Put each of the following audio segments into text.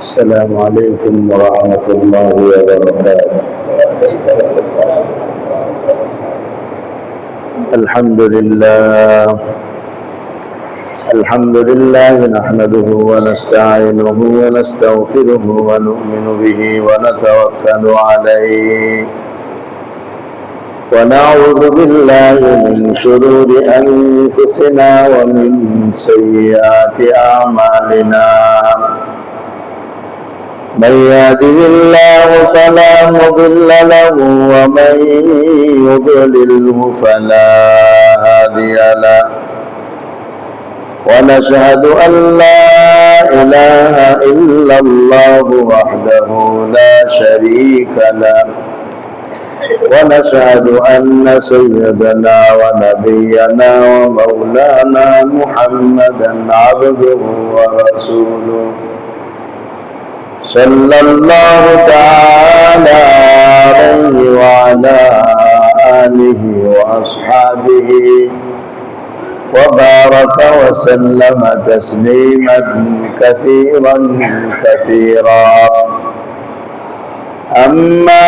السلام عليكم ورحمة الله وبركاته. الحمد لله نحمده ونستعينه ونستغفره ونؤمن به ونتوكل عليه ونعوذ بالله من شرور أنفسنا ومن سيئات أعمالنا. من يهده الله فلا مضل له ومن يضلله فلا هادي له، ونشهد أن لا إله إلا الله وحده لا شريك له، ونشهد أن سيدنا ونبينا ومولانا محمدا عبده ورسوله صلى الله تعالى عليه وعلى آله وأصحابه وبارك وسلم تسليما كثيرا كثيرا. أما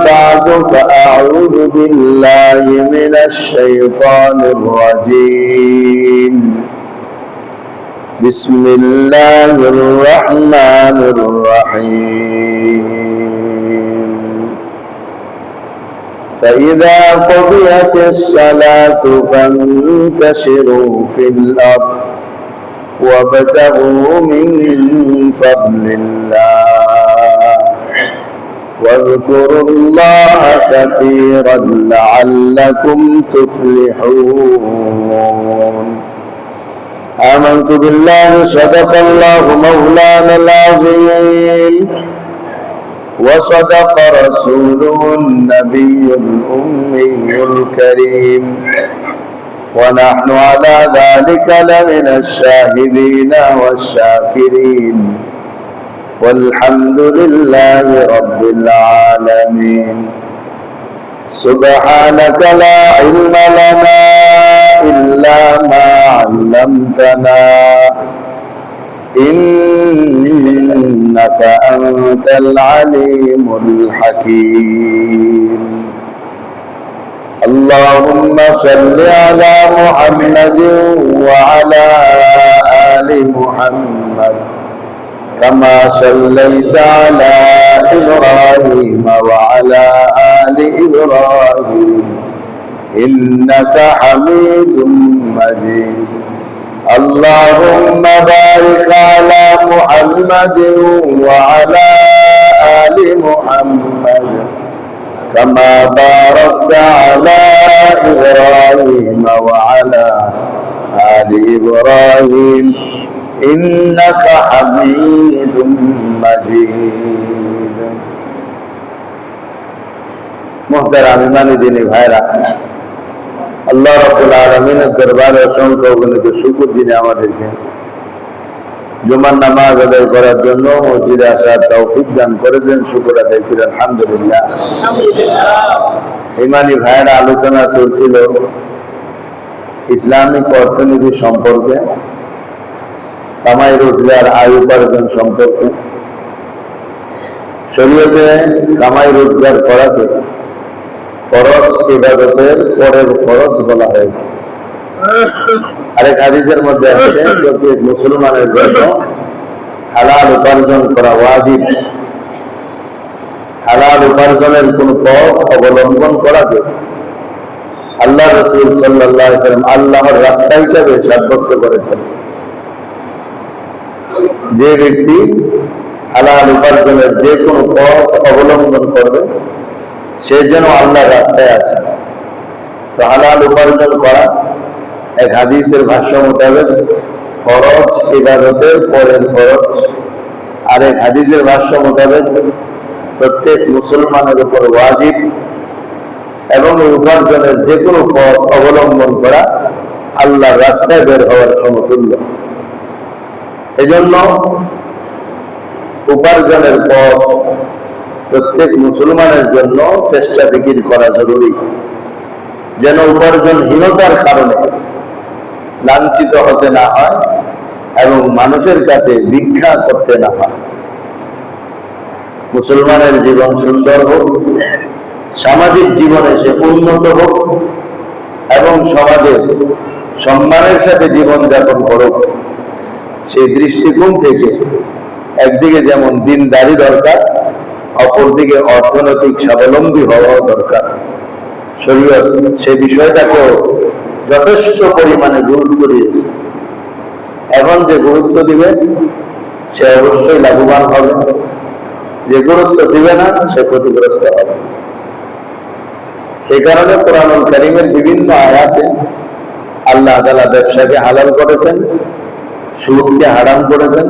بعد فأعوذ بالله من الشيطان الرجيم. بسم الله الرحمن الرحيم. فإذا قضيت الصلاة فانتشروا في الأرض وابتغوا من فضل الله واذكروا الله كثيرا لعلكم تفلحون. آمنت بالله صدق الله مولانا العظيم وصدق رسوله النبي الأمي الكريم، ونحن على ذلك لمن الشاهدين والشاكرين، والحمد لله رب العالمين. سبحانك لا علم لنا إلا ما علمتنا إنك أنت العليم الحكيم. اللهم صل على محمد وعلى آل محمد كما صليت على إبراهيم وعلى آل إبراهيم إنك حميد مجيد. اللهم بارك على محمد وعلى آل محمد كما باركت على إبراهيم وعلى آل إبراهيم إنك حميد مجيد. محترم ইমানি দিনী ভাইরা, আল্লাহ রাব্বুল আলামিনের দরবারে অসংখ্য অগণিত শুকর যিনি আমাদেরকে জুমার নামাজ আদায় করার জন্য মসজিদে আসার তৌফিক দান করেছেন। শুকর আদায় করি আলহামদুলিল্লাহ। ইমানি ভাইরা, আলোচনা চলছিল ইসলামিক অর্থনীতি সম্পর্কে, কামাই রোজগার আয় উপার্জন সম্পর্কে। শরীয়তে কামাই রোজগার করাকে ফরজ ইবাদতের পরের ফরজ বলা হয়েছে। আরেক হাদিসের মধ্যে আছে প্রত্যেক মুসলমানের জন্য হালাল উপার্জন করা ওয়াজিব। হালাল উপার্জনের কোন পথ অবলম্বন করাকে আল্লাহ রাসূল সাল্লাল্লাহু আলাইহি ওয়াসাল্লাম আল্লাহর রাস্তা হিসেবে সাব্যস্ত করেছেন। যে ব্যক্তি হালাল উপার্জনের যে কোনো পথ অবলম্বন করবে সে যেন আল্লাহর রাস্তায় আছে। তো হালাল উপার্জন করা এক হাদিসের ভাষ্য মোতাবেক ফরজ ইবাদতের পরের ফরজ, আর এক হাদিসের ভাষ্য মোতাবেক প্রত্যেক মুসলমানের উপর ওয়াজিব, এবং এই উপার্জনের যে কোনো পথ অবলম্বন করা আল্লাহর রাস্তায় বের হওয়ার সমতুল্য। এজন্য উপার্জনের পথ প্রত্যেক মুসলমানের জন্য চেষ্টা ফিকির করা জরুরি, যেন উপার্জনহীনতার কারণে লাঞ্ছিত হতে না হয় এবং মানুষের কাছে ভিক্ষা করতে না হয়। মুসলমানের জীবন সুন্দর হোক, সামাজিক জীবনে সে উন্নত হোক এবং সমাজের সম্মানের সাথে জীবন যাপন করুক, সেই দৃষ্টিকোণ থেকে একদিকে যেমন দিনদারি দরকার, অপরদিকে অর্থনৈতিক স্বাবলম্বী হওয়া দরকার। শরীয়ত সে বিষয়টাকেও যথেষ্ট পরিমাণে গুরুত্ব দিয়েছে। এখন যে গুরুত্ব দিবে সে অবশ্যই লাভবান হবে, যে গুরুত্ব দিবে না সে ক্ষতিগ্রস্ত হবে। এই কারণে কোরআনুল কারীমের বিভিন্ন আয়াতে আল্লাহ তাআলা ব্যবসাকে হালাল করেছেন, সুদকে হারাম করেছেন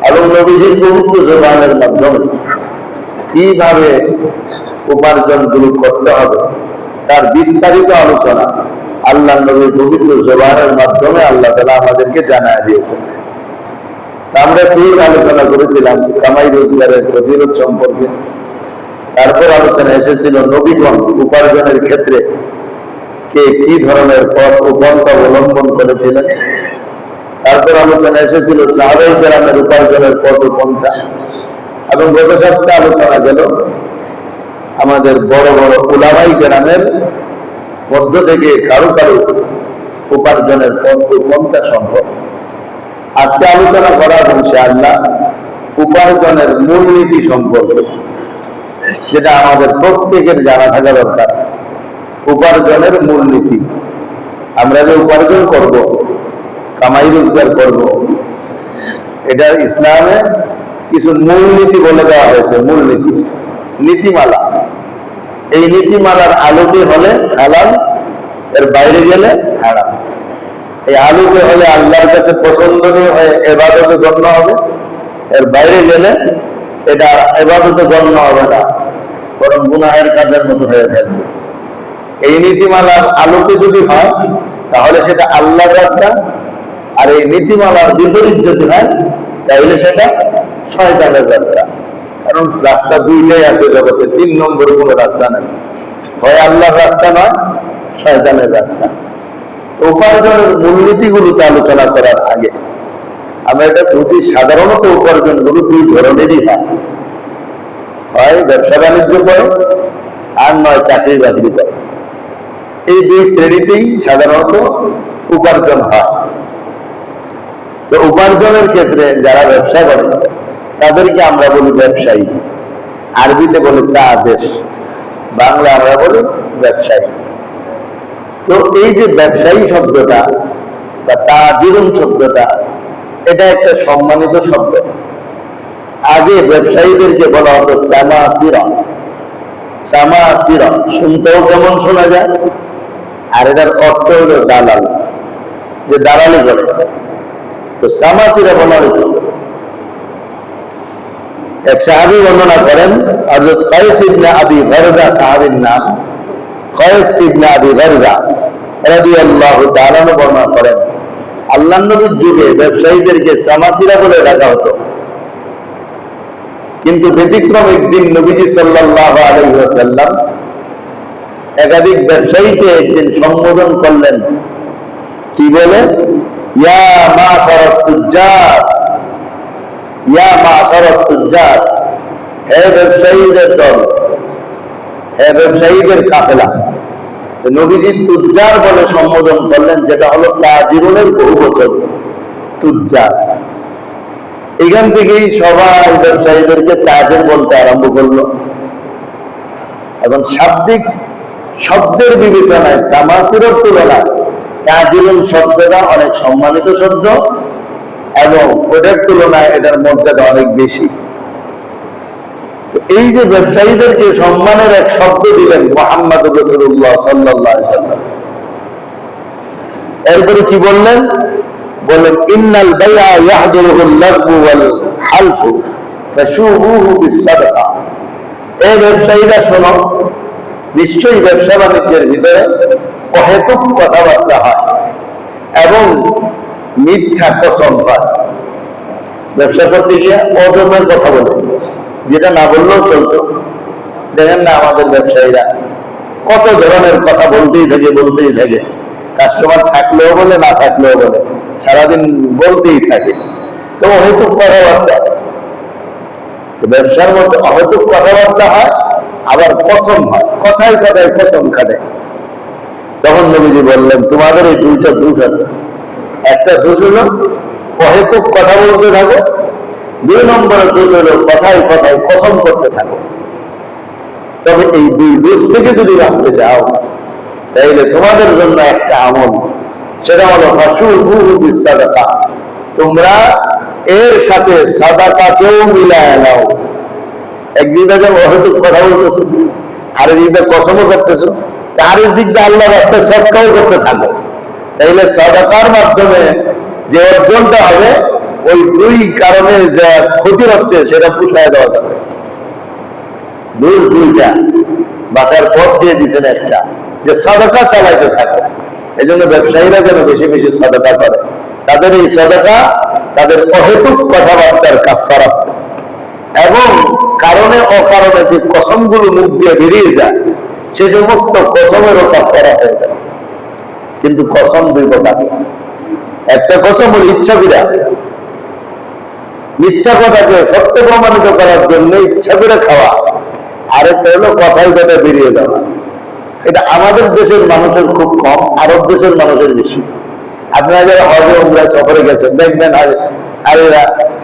এবং নবীজির পবিত্র জবানের মাধ্যমে কিভাবে উপার্জন গুলো করতে হবে তার বিস্তারিত আলোচনা আল্লাহ নবীর পবিত্র জবানের মাধ্যমে আল্লাহ তাআলা আমাদেরকে জানায় দিয়েছেন। আমরা ফির আলোচনা করেছিলাম কামাই রোজগারের ফজিলত সম্পর্কে। তারপর আলোচনা এসেছিল নবীগণ উপার্জনের ক্ষেত্রে কে কি ধরনের পথ ও পন্থা অবলম্বন করেছিলেন। তারপর আলোচনা এসেছিল সাহাবায়ে কেরামের উপার্জনের পথ ও পন্থা। এবং গত সপ্তাহে আলোচনা গেল আমাদের বড় বড় উলামায়ে কেরামের মধ্য থেকে কারো কারো উপার্জনের পথ ও পন্থা সম্পর্কে। আজকে আলোচনা করা হবে ইনশাআল্লাহ উপার্জনের মূলনীতি সম্পর্কে, যেটা আমাদের প্রত্যেকের জানা থাকা দরকার। উপার্জনের মূলনীতি, আমরা যে উপার্জন করব, কামাই রোজগার করব, এটা ইসলামে কিছু মূলনীতি বলে দেওয়া হয়েছে। মূলনীতি, নীতিমালা। এই নীতিমালার আলোকে হলে হালাল, এর বাইরে গেলে হারাম। এই আলোকে হলে আল্লাহর কাছে পছন্দনীয় হয়ে ইবাদতে গণ্য হবে, এর বাইরে গেলে এটা ইবাদতে গণ্য হবে না, বরং গুনাহের কাজের মতো হয়ে থাকবে। এই নীতিমালার আলোকে যদি হয় তাহলে সেটা আল্লাহর রাস্তা, আর এই নীতিমালার বিপরীত যদি হয় তাহলে সেটা শয়তানের রাস্তা। কারণ রাস্তা দুইটাই আছে জগতে, 3 নম্বর কোনো রাস্তা নেই, হয় আল্লাহর রাস্তা নয় শয়তানের রাস্তা। উপার্জনের মূলনীতিগুলোতে আলোচনা করার আগে আমরা এটা বুঝি, সাধারণত উপার্জনগুলো 2 ধরনেরই হয়, হয় ব্যবসা বাণিজ্য করে আর নয় চাকরি বাকরি করে। এই 2 শ্রেণীতেই সাধারণত উপার্জন হয়। তো উপার্জনের ক্ষেত্রে যারা ব্যবসা করে তাদেরকে আমরা বলি ব্যবসায়ী, আরবিতে বলি তাজের, বাংলা আমরা বলি ব্যবসায়ী। তো এই যে ব্যবসায়ী শব্দটা বা তাজিরুন শব্দটা, এটা একটা সম্মানিত শব্দ। আগে ব্যবসায়ীদেরকে বলা হতো সামাসিরা। সামাসিরা শুনতেও কেমন শোনা যায়, আর এটার অর্থ হলো দালাল, যে দালালি করে। তো সামাসিরা বলা হতো। এক সাহাবী বর্ণনা করেন, হযরত কায়েস ইবনে আবি গারজা সাহাবীর নাম, কায়েস ইবনে আবি গারজা রাদিয়াল্লাহু তাআলা বর্ণনা করেন, আল্লাহর নবীর যুগে ব্যবসায়ীদেরকে সামাসিরা বলে ডাকা হতো। কিন্তু ব্যতিক্রম একদিন নবীজি সাল্লাল্লাহু আলাইহি ওয়াসাল্লাম একাধিক ব্যবসায়ীকে একদিন সম্বোধন করলেন, কি বলে? ইয়া মাশারাত তুজ্জার, ইয়া মাশারাত তুজ্জার, হে ব্যবসায়ীদের দল, হে ব্যবসায়ীদের কাফেলা। নবীজি তুজ্জার বলে সম্বোধন করলেন, যেটা হলো তাজিরুনের বহুবচন, তুজ্জার। এখান থেকেই সবাই ব্যবসায়ীদেরকে তাজির বলতে আরম্ভ করলো। এখন শাব্দিক শব্দের বিবেচনায় সামাসিরের তুলনায় তাজিরুন শব্দটা অনেক সম্মানিত শব্দ এবং ওটার তুলনায় এটার মর্যাদা অনেক বেশি। তো এই যে ব্যবসায়ীদেরকে সম্মানের এক শব্দ দিলেন মুহাম্মদ রাসূলুল্লাহ সাল্লাল্লাহু আলাইহি ওয়াসাল্লাম, এরপরে কি বললেন? বললেন ইন্নাল বাইআ ইয়াহদুরুল লাগবু ওয়াল হালফু ফাশুবুহু বিসসাদকা। এই ব্যবসায়ীরা শোনো, নিশ্চয়ই ব্যবসা বাণিজ্যের ভিতরে অহেতুক কথাবার্তা হয় এবং মিথ্যা কসম হয়। ব্যবসা করতে গিয়ে অজমের কথা বলে, যেটা না বললেও চলতো। দেখেন না আমাদের ব্যবসায়ীরা কত ধরনের কথা বলতেই থাকে, কাস্টমার থাকলেও বলে, না থাকলেও বলে, সারাদিন বলতেই থাকে। তো অহেতুক কথাবার্তা। ব্যবসার মধ্যে অহেতুক কথাবার্তা হয়, আবার কসম হয়, কথায় কথায় কসম খাটে। তখন নবীজি বললেন, তোমাদের এই দুইটা দোষ আছে। একটা দোষ হলো অহেতুক কথা বলতে থাকো, 2 নম্বরের দোষ হলো কথায় কথায় কসম করতে থাকো। তবে এই 2 দোষ থেকে যদি বাঁচতে চাও, তাইলে তোমাদের জন্য একটা আমল, সেটা হলো ফাশুহু বিসসাদাকা। তোমরা এর সাথে সাদাকাকেও মিলায় নাও। একদিকে যখন অহেতুক কথা বলতেছো, আরেক দিকে কসমও করতেছো, আরেক দিক দিয়ে আল্লাহর রাস্তায় সদকাও করতে থাকো। তাইলে সাদাকার মাধ্যমে যে অর্জনটা হবে, ওই 2 কারণে যে ক্ষতি হচ্ছে সেটা পুষায় দেওয়া যাবে। দোষ 2টা, বাঁচার পথ দিয়ে দিচ্ছেন একটা, যে সাদাকা চালাইতে থাকে। এই জন্য ব্যবসায়ীরা যেন বেশি বেশি সাদাকা করে। তাদের এই সাদাকা তাদের অহেতুক কথাবার্তার কাফারা, এবং কারণে অকারণে যে কসমগুলো মুখ দিয়ে বেরিয়ে যায়, সে সমস্ত কসমেরও কাফারা হয়ে যায়। কিন্তু কসম 2 প্রকার। একটা কসম হল ইচ্ছা করে, মিথ্যা কথাকে সত্য প্রমাণিত করার জন্য ইচ্ছা করে খাওয়া। আরেকটা হলো কথায় কথায় বেরিয়ে যাওয়া। এটা আমাদের দেশের মানুষের খুব কম, আরব দেশের মানুষের বেশি। আপনারা যারা হজে উমরা সফরে গেছেন, দেখবেন আরে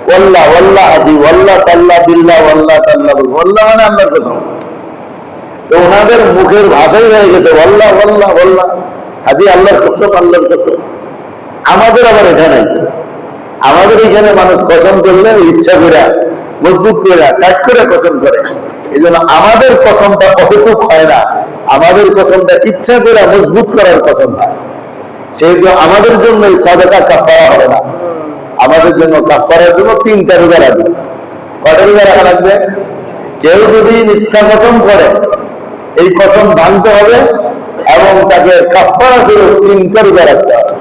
ওয়াল্লাহ ওয়াল্লাহ হাজি, ওয়াল্লাহ তাল্লাহ বিল্লাহ, ওয়াল্লাহ তাল্লাহ, ওয়াল্লাহ মানে আল্লাহর কসম। তো ওনাদের মুখের ভাষাই হয়ে গেছে ওয়াল্লাহ ওয়াল্লাহ ওয়াল্লাহ হাজি, আল্লাহর কসম, আল্লাহর কসম। আমাদের আবার এটা নাই। আমাদের এখানে মানুষ কসম করলে ইচ্ছা করে, মজবুত করে, টাইট করে কসম করে। এই জন্য আমাদের কসমটা অহেতুক হয় না, আমাদের কসমটা ইচ্ছা করে মজবুত করার কসম হয়। সেহেতু আমাদের জন্য এই সাদাকা কাফারা হবে না। আমাদের জন্য কাফারার জন্য 3টা রোজা লাগবে। কয়টা রোজা রাখা লাগবে? কেউ যদি মিথ্যা কসম করে, এই কসম ভাঙতে হবে এবং তাকে কাফারা ছিল 3টা রোজা রাখতে হবে।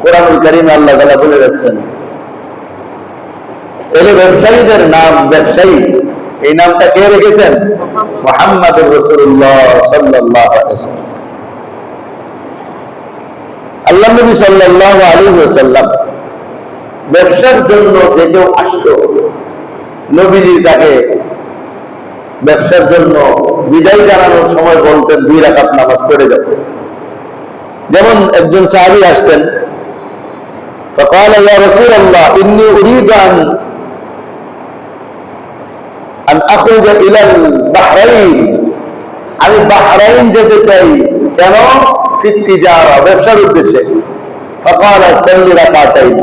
কোরআনুল কারীমে আল্লাহ তাআলা বলে রাখছেন। তাহলে ব্যবসায়ীদের নাম, ব্যবসায়ী এই নামটা কে রেখেছেন? মুহাম্মদুর রাসূলুল্লাহ সাল্লাল্লাহু আলাইহি ওয়াসাল্লাম। আল্লাহ নবী সাল্লাল্লাহু আলাইহি ওয়াসাল্লাম ব্যবসার জন্য যে কেউ আসতো, নবীজি তাকে ব্যবসার জন্য বিদায় জানানোর সময় বলতেন 2 রাকাত নামাজ পড়ে যাও। যেমন একজন সাহাবী আসছেন, فقال يا رسول الله إني أريد أن أخرج إلى البحرين। আমি বাহরাইন যেতে চাই। কেন? ফি তিজারা, ব্যবসার উদ্দেশ্যে। فقال صل ركعتين।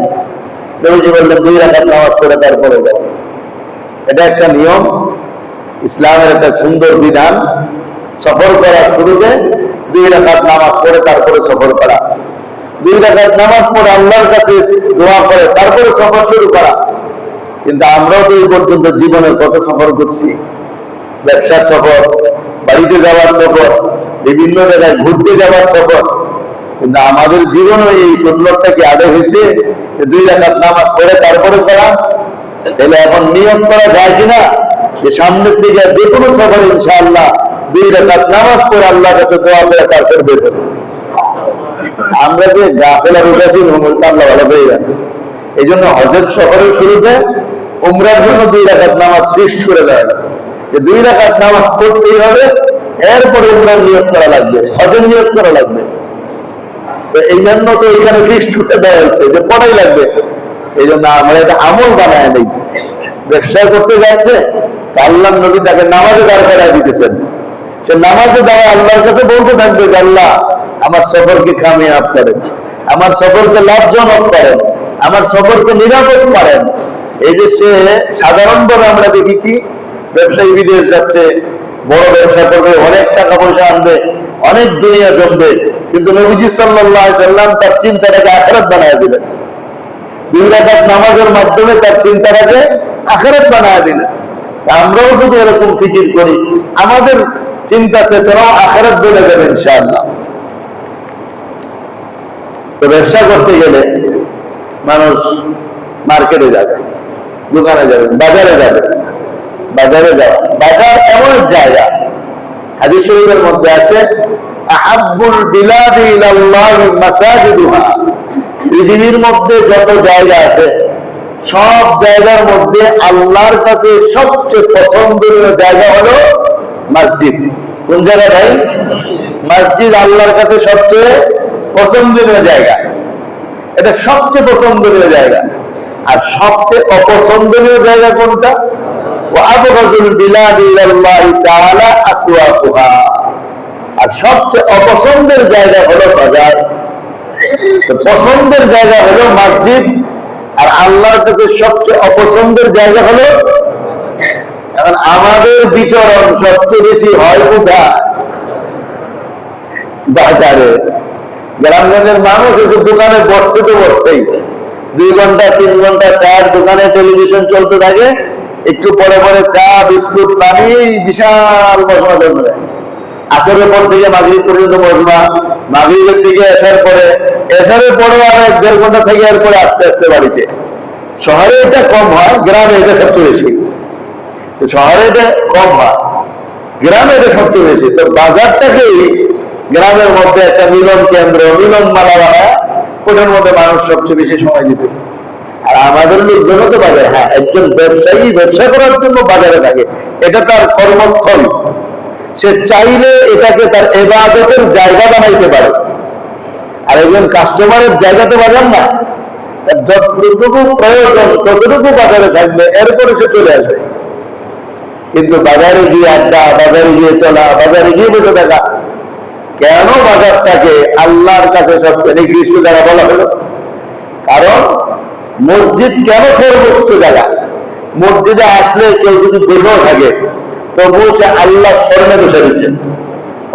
নবীজি বললেন 2 রাকাত নামাজ পড়ে তারপরে যাও। এটা একটা নিয়ম, ইসলামের একটা সুন্দর বিধান। সফর করার শুরুতে 2 রাকাত নামাজ পড়ে তারপরে সফর করা। 2 রাকাত নামাজ পড়ে আল্লাহর কাছে দোয়া করে তারপরে সফর শুরু করা। কিন্তু আমরাও তো এই পর্যন্ত জীবনের কত সফর করছি। ব্যবসার সফর, বাড়িতে যাওয়ার সফর, বিভিন্ন জায়গায় ঘুরতে যাওয়ার সফর। কিন্তু আমাদের জীবনে এই সুন্নতটা কি আদায় হয়েছে? 2 রাকাত নামাজ পড়ে তারপরে করা। তাহলে এখন নিয়ত করা যায় কিনা যে সামনের থেকে যে কোনো সফর ইনশাআল্লাহ 2 রাকাত নামাজ পড়ে আল্লাহর কাছে দোয়া করে তারপরে বের হবে। আমরা যে গাফেলা উদাসীন হমুলটা আল্লাহ ভালো পেয়ে যান। এই জন্য হজের সফরের শুরুতে উমরার জন্য 2 রাকাত নামাজ ফিক্সড করে দেওয়া হয়েছে, যে 2 রাকাত নামাজ পড়তেই হবে, এরপরে উমরার নিয়ত করা লাগবে, হজের নিয়ত করা লাগবে। তো এই জন্য তো এখানে ফিক্সড করে দেওয়া হয়েছে যে পড়াই লাগবে। এই জন্য আমরা এটা আমল বানায় নেই। ব্যবসা করতে যাচ্ছে, তো আল্লাহ নবী তাকে নামাজে দাঁড় করায় দিতেছেন। সে নামাজে দাঁড়ায় আল্লাহর কাছে বলতে থাকবে যে আল্লাহ আমার সফরকে কামিয়াব করেন, আমার সফরকে লাভজনক করেন, আমার সফরকে নিরাপদ করেন। এই যে সে সাধারণভাবে আমরা দেখি কি ব্যবসায়ী বিদেশ যাচ্ছে, বড় ব্যবসা করবে, অনেক টাকা পয়সা আনবে, অনেক দুনিয়া জমবে, কিন্তু নবীজি সাল্লাল্লাহু আলাইহি সাল্লাম তার চিন্তাটাকে আখিরাত বানায় দিলেন। 2 রাকাত নামাজের মাধ্যমে তার চিন্তাটাকে আখিরাত বানায় দিলেন। আমরাও যদি এরকম ফিকির করি, আমাদের চিন্তা চেতনাও আখিরাত বলে যাবে ইনশাআল্লাহ। তো ব্যবসা করতে গেলে মানুষ মার্কেটে যাবে, দোকানে যাবে, বাজারে যাবে। বাজারে যাওয়া, বাজার এমন জায়গা, হাদিস শরীফের মধ্যে আছে আহাব্বুল বিলাদি ইলাল্লাহি মাসাজিদুহা। পৃথিবীর মধ্যে যত জায়গা আছে সব জায়গার মধ্যে আল্লাহর কাছে সবচেয়ে পছন্দনীয় জায়গা হলো মসজিদ। কোন জায়গা ভাই? মসজিদ আল্লাহর কাছে সবচেয়ে পছন্দনীয় জায়গা, এটা সবচেয়ে পছন্দনীয় জায়গা। আর সবচেয়ে অপছন্দনীয় জায়গা কোনটা? ওয়াবগাযুল বিলাদি ইলাল্লাহি তাআলা আসওয়াকুহা। আর সবচেয়ে অপছন্দের জায়গা হলো বাজার। তো পছন্দের জায়গা হলো মসজিদ, আর আল্লাহর কাছে সবচেয়ে অপছন্দের জায়গা হলো। এখন আমাদের বিচরণ সবচেয়ে বেশি হয় কোথায়? বাজারে। গ্রামগঞ্জের মানুষ এসে দোকানে বসছে তো বসছেই, 2 ঘন্টা 3 ঘন্টা চার দোকানে টেলিভিশন চলতে থাকে, একটু পরে পরে চা বিস্কুট পানি, বিশাল বসা চলবে। আসরের পর থেকে মাগরিব পর্যন্ত বসবা, মাগরিবের দিকে এসার পরে, এসারের পরেও আর 1-1.5 ঘন্টা থেকে এরপরে আস্তে আস্তে বাড়িতে। শহরে এটা কম হয়, গ্রামে এটা সবচেয়ে বেশি। শহরে এটা কম হয়, গ্রামে এটা সবচেয়ে বেশি। তো বাজারটাকেই গ্রামের মধ্যে একটা মিলন কেন্দ্র, মিলন মালা বানায়, ওটার মধ্যে মানুষ সবচেয়ে বেশি সময় দিতেছে। আর আমাদের লোকজনও তো বাজারে, হ্যাঁ, একজন ব্যবসায়ী ব্যবসা করার জন্য বাজারে থাকে, এটা তার কর্মস্থল। সে চাইলে এটাকে তার ইবাদতের জায়গা বানাইতে পারে। আর একজন কাস্টমারের জায়গাতে বাজার না, যতটুকু প্রয়োজন ততটুকু বাজারে থাকবে, এরপরে সে চলে আসবে। কিন্তু বাজারে গিয়ে আড্ডা, বাজারে গিয়ে চলা, বাজারে গিয়ে বসে থাকা, কেন বাজারটাকে আল্লাহর কাছে সবচেয়ে নিকৃষ্ট জায়গা বলা হলো? কারণ মসজিদ কেন সর্বোচ্চ জায়গা? মসজিদে আসলে কেউ যদি বসেও থাকে তবু সে আল্লাহ স্মরণে বসে দিচ্ছে,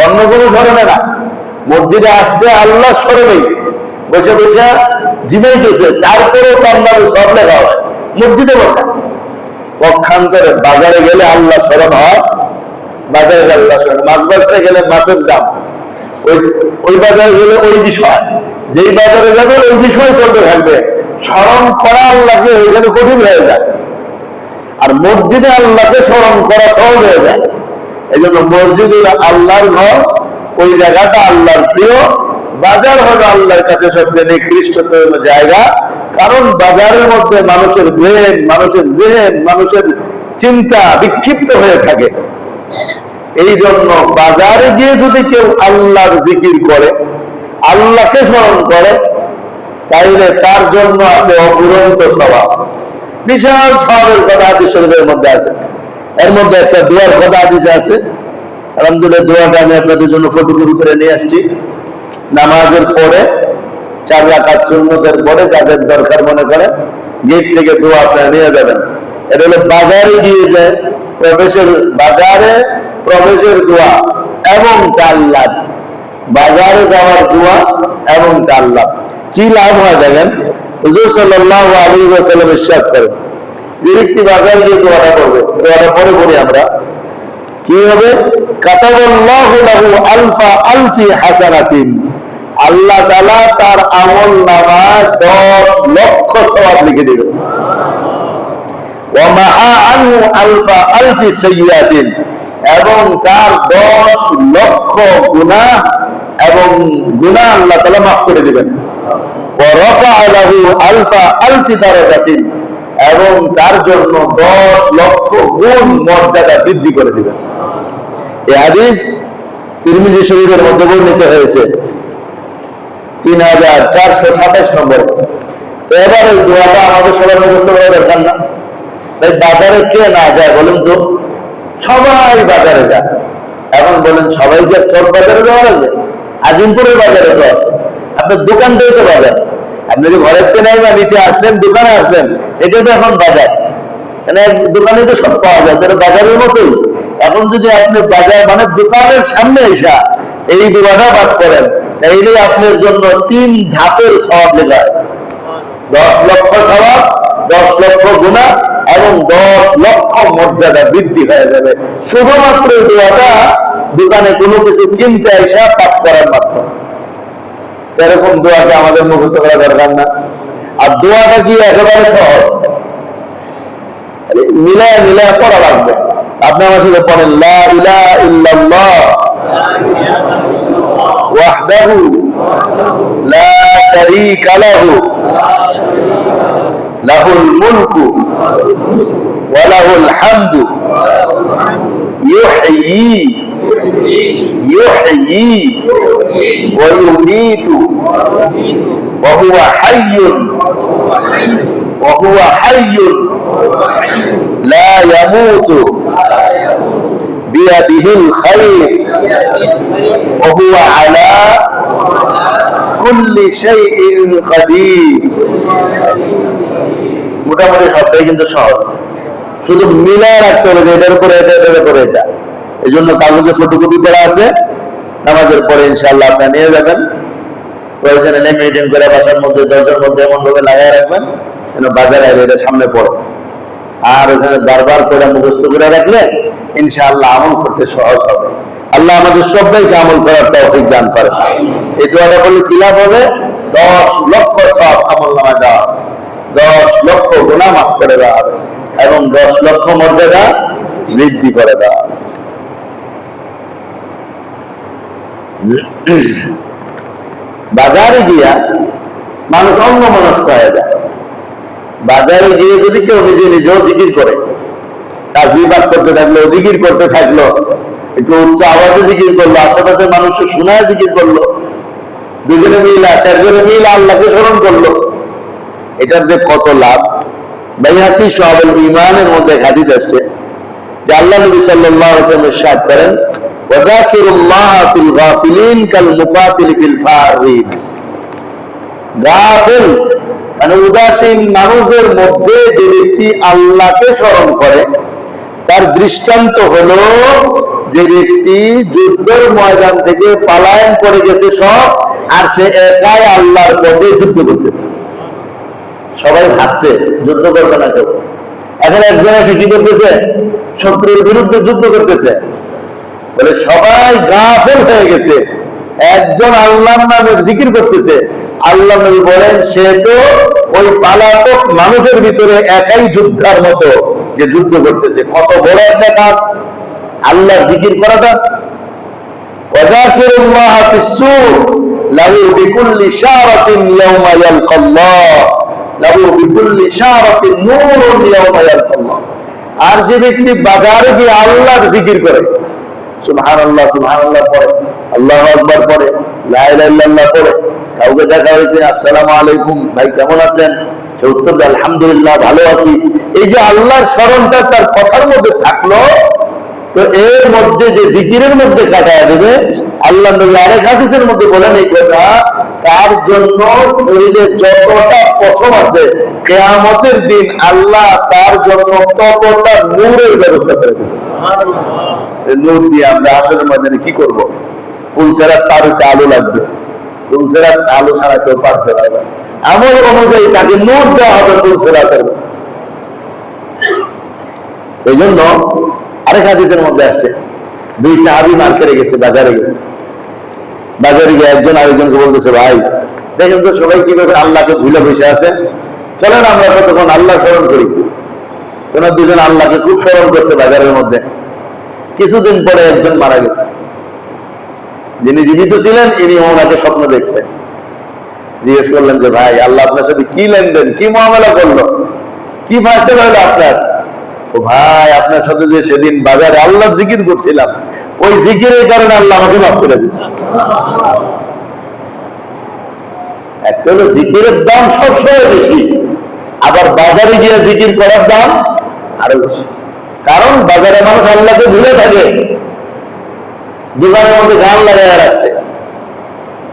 অন্য কোনো স্মরণে না। মসজিদে আসছে আল্লাহ স্মরণেই বসে বসে জিমাইতেছে, তারপরেও তার নামে সব লেখা হয় মসজিদে বসে। পক্ষান্তরে বাজারে গেলে আল্লাহ স্মরণ হয়, বাজারে আল্লাহ স্মরণ। মাছ বাজারে গেলে মাছের দাম, ওই বাজারে গেলে ওই বিষয়, যেই বাজারে যাবে ওই বিষয় চলতে থাকবে। স্মরণ করা আল্লাহকে ওইখানে কঠিন হয়ে যায়, আর মসজিদে আল্লাহকে স্মরণ করা সহজ হয়ে যায়। এই জন্য মসজিদুল আল্লাহর ঘর, ওই জায়গাটা আল্লাহর প্রিয়। বাজার হলো আল্লাহর কাছে সবচেয়ে নিকৃষ্টতম জায়গা, কারণ বাজারের মধ্যে মানুষের ব্রেন, মানুষের জেহেন, মানুষের চিন্তা বিক্ষিপ্ত হয়ে থাকে। এই জন্য বাজারে গিয়ে যদি কেউ আল্লাহর জিকির করে, আল্লাহকে স্মরণ করে, তাইলে তার জন্য আছে অপুরন্ত স্বভাব, বিশাল স্বভাবের কথা হাদিস শরীফের মধ্যে আছে। এর মধ্যে একটা দোয়ার কথা হাদিসে আছে। আলহামদুলিল্লাহ, দোয়াটা আমি আপনাদের জন্য ফটোকপি করে নিয়ে আসছি। নামাজের পরে 4 রাকাত সুন্নতের পরে যাদের দরকার মনে করে গেট থেকে দোয়া আপনারা নিয়ে যাবেন। এটা হলো বাজারে গিয়ে যায় বাজারে প্রবেশের দোয়া এবং 4 লাভ, বাজারে যাওয়ার দোয়া এবং 4 লাভ। কি লাভ হয় দেখেন, হুজুর সাল্লাল্লাহু আলাইহি ওয়াসাল্লাম ইরশাদ করেন, যে ব্যক্তি বাজারে গিয়ে দোয়াটা করবে, দোয়াটা পরে পড়ি আমরা, কি হবে? কাতাবাল্লাহু লাহু আলফা আলফি হাসানাতিন, আল্লাহ তাআলা তার আমল নামায় 10 লক্ষ সওয়াব লিখে দিবেন। ওয়া মাহা আনহু আলফা আলফি সাইয়্যাতিন, এবং তার 10 লক্ষ গুনাহ এবং গুনাহ আল্লাহ তাআলা মাফ করে দিবেন। ওয়া রাফা'a লাহু আলফা আলফি দারাজাতিন, এবং তার জন্য 10 লক্ষ গুণ মর্যাদা বৃদ্ধি করে দিবেন। এই হাদিস তিরমিজি শরীফের মধ্যে বর্ণিত হয়েছে 3427 নম্বর। তো এবার এই দোয়াটা আমাদের সবার মুখস্থ করা দরকার না? তাই বাজারে কে না যায় বলুন তো? সবাই বাজারে যায়। এখন বলেন সবাইকে চক বাজারে যাওয়া লাগবে? আজিমপুরের বাজারে তো আছে, আপনার দোকানটাই তো বাজার। আপনি যদি ঘরের থেকে নাই বা নিচে আসবেন, দোকানে আসবেন, এটা তো এখন বাজার। মানে দোকানে তো সব পাওয়া যায়, তাহলে বাজারের মতোই। এখন যদি আপনি বাজার মানে দোকানের সামনে এসে এই দোয়াটা পাঠ করেন, তাইলে আপনার জন্য 3 ধাপের সওয়াব লেখা হয়। 10 লক্ষ সওয়াব, 10 লক্ষ গুনাহ এবং 10 লক্ষ মর্যাদা বৃদ্ধি হয়ে যাবে শুধুমাত্র এই দোয়াটা দোকানে কোনো কিছু কিনতে এসে পাঠ করার মাধ্যমে। এরকম দোয়াটা আমাদের মুখস্থ করা দরকার না। আর দোয়াটা কি একেবারে সহজ, মিলায় মিলায় পড়া লাগবে। আপনি আমার সাথে পড়েন, লা ইলাহা ইল্লাল্লাহ ওয়াহদাহু লা শারীকা লাহু লাহুল মুলকু ওয়া লাহুল হামদু ইউহয়ী ওয়া ইউমীতু ওয়া হুয়া হাইয়্যুন লা ইয়ামুতু বিয়াদিহিল খায়র ওয়া হুয়া আলা কুল্লি শাইইন কাদির। মোটামুটি সবটাই কিন্তু সহজ, শুধু মিলায় রাখতে হবে যে এটার উপরে এটা, এটার উপরে এটা। এই জন্য কাগজে ফটোকপি করা আছে, নামাজের পরে ইনশাআল্লাহ আপনি নিয়ে যাবেন, প্রয়োজনে লেমিনেটিং করে বাসার মধ্যে দরজার মধ্যে এমন ভাবে লাগাই রাখবেন যেন বাজারে এটা সামনে পড়ে। আর ওখানে বারবার করে মুখস্থ করে রাখলে ইনশাআল্লাহ আমল করতে সহজ হবে। আল্লাহ আমাদের সবাইকে আমল করার তৌফিক দান করে। এই দোয়াটা বললে কি লাভ হবে? 10 লক্ষ সওয়াব আমলনামায় দেওয়া হবে, 10 লক্ষ গুনাহ মাফ করে দেওয়া হবে এবং 10 লক্ষ মর্যাদা বৃদ্ধি করে দেওয়া হবে। বাজারে গিয়া মানুষ অন্যমনস্ক হয়ে যায়। বাজারে গিয়ে যদি কেউ নিজে নিজেও জিকির করে, তাসবিহ পাঠ করতে থাকলো, জিকির করতে থাকলো, একটু উচ্চ আওয়াজে জিকির করলো, আশেপাশের মানুষের শোনায় জিকির করলো, দুজনে মিলা চারজনে মিলা আল্লাহকে স্মরণ করলো, এটার যে কত লাভ। বাইহাকি শুআবুল ঈমানের মধ্যে হাদিস আসছে যে আল্লাহ নবী সাল্লাল্লাহু আলাইহি ওয়াসাল্লাম ইরশাদ করেন, ওয়া যাকিরুল্লাহ ফিল গাফিলিন কাল মুকাতিল ফিল ফারিন। গাফিল মানে উদাসীন মানুষদের মধ্যে যে ব্যক্তি আল্লাহকে স্মরণ করে তার দৃষ্টান্ত হলো যে ব্যক্তি যুদ্ধের ময়দান থেকে পলায়ন করে গেছে সব, আর সে একাই আল্লাহর পথে যুদ্ধ করতেছে। সবাই ভাবছে যুদ্ধ করবে না কেউ, এখন একজন এসে কি করতেছে? শত্রুর বিরুদ্ধে যুদ্ধ করতেছে। বলে সবাই গাফিল হয়ে গেছে, একজন আল্লাহর নামে জিকির করতেছে। আল্লাহ নবী বলেন সে তো ওই পালাতক মানুষের ভিতরে একাই যোদ্ধার মতো যে যুদ্ধ করতেছে। কত বড় একটা কাজ আল্লাহ জিকির করাটা। ওয়াযাকিরুল্লাহ ফিস-সুর লাহু বিকুল্লি শারাতিন ইয়াওমা ইয়ালকাল্লাহ লাহু বিকুল্লি শারাতিন নূরুন ইয়াওমা ইয়ালকাল্লাহ। আর যে ব্যক্তি বাজারে গিয়ে আল্লাহর জিকির করে, সুবহানাল্লাহ সুবহানাল্লাহ পড়ে, আল্লাহু আকবার পড়ে, লা ইলাহা ইল্লাল্লাহ পড়ে, কাউকে দেখা হয়েছে আসসালামু আলাইকুম ভাই কেমন আছেন, সে উত্তর দেয় আলহামদুলিল্লাহ ভালো আছি। এই যে আল্লাহর স্মরণটা তার কথার মধ্যে থাকলো, তো এর মধ্যে যে জিকিরের মধ্যে কাটায় দেবে। আল্লাহ নবী আরেক হাদিসের মধ্যে বলেন এই কথা, তার জন্য শরীরে যতটা পশম আছে কিয়ামতের দিন আল্লাহ তার জন্য ততটা নূরের ব্যবস্থা করে দেবে। নূর দিয়ে আমরা আসরের ময়দানে কি করব? পুলসেরাত তারুতে আলো লাগবে, পুলসেরাত আলো ছাড়া কেউ পারতে পারবে। আমল অনুযায়ী তাকে নূর দেওয়া হবে পুলসেরাতের। এই জন্য আরেক হাদিসের মধ্যে আসছে, দুই সাহাবী মার্কেটে গেছে, বাজারে গেছে, বাজারে গিয়ে একজন আরেকজনকে বলতেছে, ভাই দেখেন তো সবাই কিভাবে আল্লাহকে ভুলে বসে আছে, চলেন আমরা কতক্ষণ আল্লাহ স্মরণ করি। তোমরা দুজন আল্লাহকে খুব স্মরণ করছে বাজারের মধ্যে। কিছুদিন পরে একজন মারা গেছে, যিনি জীবিত ছিলেন ইনি ওনাকে স্বপ্ন দেখছেন। জিজ্ঞেস করলেন যে ভাই আল্লাহ আপনার সাথে কি লেনদেন, কি মুআমালা করলো, কি ফায়সালা হলো আপনার? ও ভাই আপনার সাথে যে সেদিন বাজারে আল্লাহ জিকির করছিলাম, ওই জিকিরের কারণে আল্লাহ আমাকে মাফ করে দিয়েছে। একটা হলো জিকিরের দাম সবসময় বেশি, আবার বাজারে গিয়ে জিকির করার দাম আরো বেশি। কারণ বাজারে মানুষ আল্লাহকে ভুলে থাকে, দোকানের মধ্যে গান লাগাইয়া রাখছে,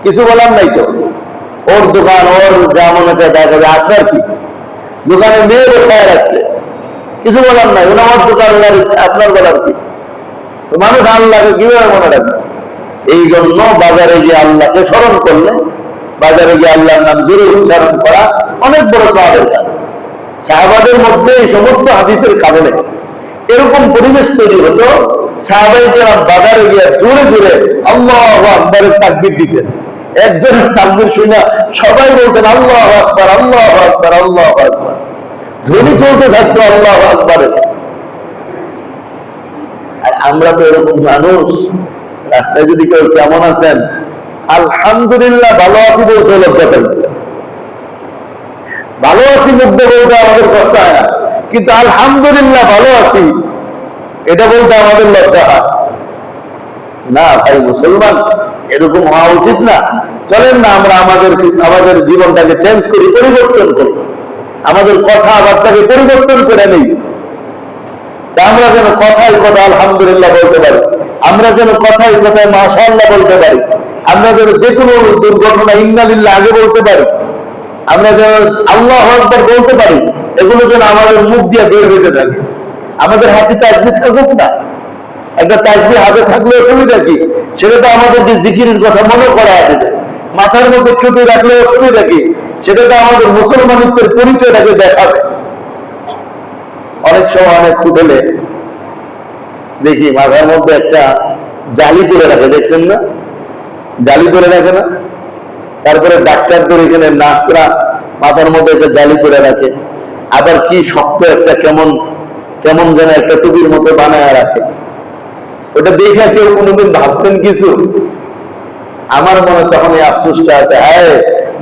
কিছু বলার নাই তো, ওর দোকান ওর যা মনে চায় দেখা যাবে। আপনার কি দোকানে মেয়ে বসায় রাখছে, কিছু বলার নাই, ওনার দোকান ওনার ইচ্ছা, আপনার বলার কি? তো মানুষ আল্লাহকে কিভাবে মনে রাখবে? এই জন্য বাজারে গিয়ে আল্লাহকে স্মরণ করলে, বাজারে গিয়ে আল্লাহর নাম জোরে উচ্চারণ করা অনেক বড় সওয়াবের কাজ। সাহাবাদের মধ্যে এই সমস্ত হাদিসের কারণে এরকম পরিবেশ তৈরি হতো, সাহাবাইরা বাজারে গিয়ে জোরে জোরে আল্লাহু আকবারের তাকবীর দিতেন। একজনের তাকবীর শুনে সবাই বলতেন আল্লাহু আকবার আল্লাহু আকবার আল্লাহু আকবার, ধ্বনি চলতে থাকতো আল্লাহু আকবারের। আর আমরা তো এরকম মানুষ, রাস্তায় যদি কেউ কেমন আছেন আলহামদুলিল্লাহ ভালো আছি বলতে লজ্জা পেল, ভালো আছি হাসি মুগ্ধ বলতে আমাদের কষ্ট হয় না, কিন্তু আলহামদুলিল্লাহ ভালো আছি এটা বলতে আমাদের লজ্জা হয় না। ভাই মুসলমান এরকম হওয়া উচিত না। চলেন না আমরা আমাদের জীবনটাকে চেঞ্জ করি, পরিবর্তন করি, আমাদের কথাবার্তাকে পরিবর্তন করে নেই। আমরা যেন কথায় কথা আলহামদুলিল্লাহ বলতে পারি, আমরা যেন কথায় কথায় মাশাআল্লাহ বলতে পারি, আমরা যেন যে কোনো দুর্ঘটনা ইন্নালিল্লাহ আগে বলতে পারি, আমরা যেন আল্লাহু আকবার বলতে পারি, এগুলো যেন আমাদের মুখ দিয়ে বের হইতে থাকে। আমাদের হাতে তাসবিহ থাকুক না, একটা তাসবিহ হাতে থাকলে অসুবিধা কি? সেটা তো আমাদেরকে জিকিরের কথা মনে করা দেবে। মাথার মধ্যে টুপি রাখলে অসুবিধা কি? সেটা তো আমাদের মুসলমানিত্বের পরিচয়টাকে দেখাবে। অনেক সময় অনেক হোটেলে দেখি মাথার মধ্যে একটা জালি করে রাখে, দেখছেন না? জালি করে রাখে না? তারপরে ডাক্তারদের এখানে নার্সরা মাথার মধ্যে একটা জালি করে রাখে, আবার কি শক্ত একটা কেমন কেমন যেন একটা টুপির মতো বানায় রাখে। ওটা দেখে কেউ কোনোদিন ভাবছেন কিছু? আমার মনে তখন এই আফসোসটা আছে, হ্যাঁ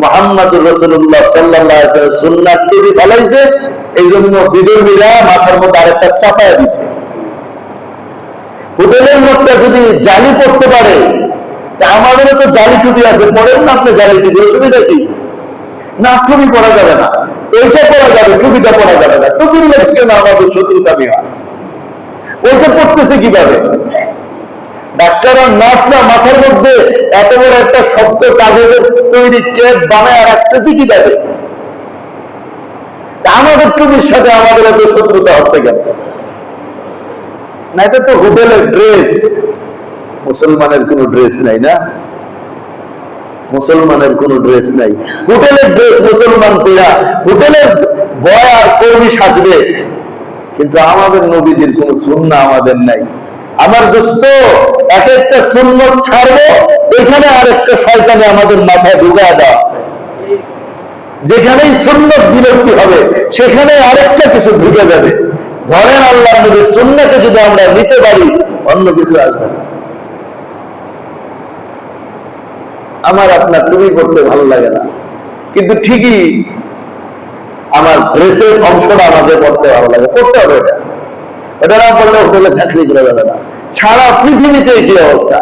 মুহাম্মদুর রাসূলুল্লাহ সাল্লাল্লাহু আলাইহি ওয়াসাল্লাম সুন্নাত টুপি ফলাইছে, এই জন্য বিধর্মীরা মাথার মধ্যে আরেকটা চাপায়া দিছে। হোটেলের লোকটা যদি জালি পড়তে পারে, আমাদেরও তো জালি টুপি আছে, পড়েন না আপনি জালি টুপি, অসুবিধা কি? না টুপি পড়া যাবে না, এইটা পড়া যাবে, টুপিটা পড়া যাবে না। টুপির লোককে না আমাদের শত্রুতা নেওয়া, ওইটা পড়তেছে কিভাবে? ডাক্তার আর নার্সরা মাথার মধ্যে এত বড় একটা শক্ত কাগজের তৈরি কেপ বানায় রাখতেছে কিভাবে? আমাদের টুপির সাথে আমাদের এত শত্রুতা হচ্ছে কেন? না এটা তো হোটেলের ড্রেস, মুসলমানের কোনো ড্রেস নাই না, মুসলমানের কোনো ড্রেস নাই। হোটেলের ড্রেস মুসলমান পেরা হোটেলের বয় আর কর্মী সাজবে, কিন্তু আমাদের নবীজির কোন সুন্নাহ আমাদের নাই। আমার দোস্ত এক একটা সুন্নত ছাড়বো, এখানে আরেকটা শয়তানে আমাদের মাথায় ঢুকায় দেওয়া। যেখানেই সুন্নত বিরক্তি হবে সেখানে আরেকটা কিছু ঢুকে যাবে। ধরেন আল্লাহ নবীর সুন্নাহকে যদি আমরা নিতে পারি, অন্য কিছু আসবে না। আমার আপনার টুপি পড়তে ভালো লাগে না, কিন্তু ঠিকই আমার ড্রেসের অংশটা আমাকে পড়তে ভালো লাগে, পড়তে হবে। এটা না পড়লে হোটেলে চাকরি করে যাবে না। সারা পৃথিবীতে কি অবস্থা,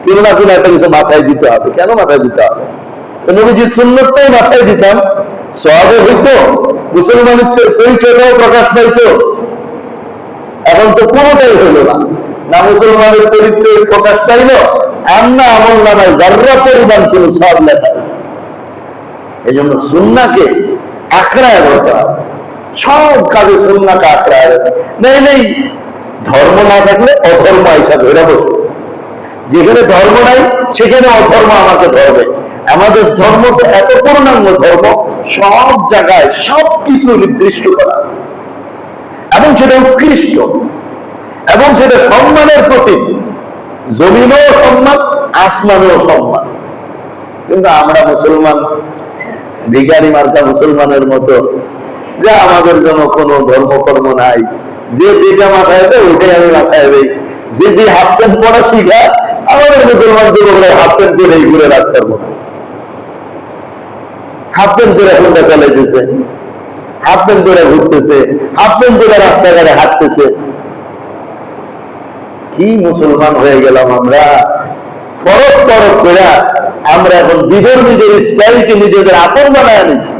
কোনো না কোনো একটা কিছু মাথায় দিতে হবে। কেন মাথায় দিতে হবে? নবীজির সুন্নতটাই মাথায় দিতাম, সওয়াবে হইতো, মুসলমানিত্বের পরিচয়টাও প্রকাশ পাইতো। এখন তো কোনোটাই হইল না, না মুসলমানের পরিচয় প্রকাশ পাইল, আর না আমল নামায় যার্রা পরিমাণ কোনো সওয়াব লেখা। এই জন্য সুন্নাহকে আঁকড়ায় ধরতে হবে, সব কাজে সুন্নাহকে আঁকড়ায় ধরতে নেই। নেই ধর্ম না থাকলে অধর্ম হিসাবে ধরে বসে, যেখানে ধর্ম নাই সেখানে অধর্ম আমাকে ধরবে। আমাদের ধর্ম তো এত পূর্ণাঙ্গ ধর্ম, সব জায়গায় সব কিছু নির্দিষ্ট করা আছে, এবং সেটা উৎকৃষ্ট, এবং সেটা সম্মানের প্রতীক। জমিনও সম্মান, আসমানেও সম্মান। কিন্তু আমরা মুসলমান ভিখারি মার্কা মুসলমানের মতো, যে আমাদের জন্য কোনো ধর্মকর্ম নাই, যে যেটা মাথায় দেয় ওইটাই আমি মাথায় দেই। যে যে হাফ প্যান্ট পরা শিখা, আমাদের মুসলমান যুবকরা হাফ প্যান্ট পরে ঘুরে রাস্তার মতো, হাফ প্যান্ট পরে হোন্ডা চালাইতেছে, হাফ প্যান্ট পরে ঘুরতেছে, হাফ প্যান্ট পরে রাস্তাঘাটে হাঁটতেছে। কি মুসলমান হয়ে গেলাম আমরা! ফরজ তরফ করে আমরা এখন বিধর্মীদের স্টাইলকে নিজেদের আপন বানায় নিয়েছি।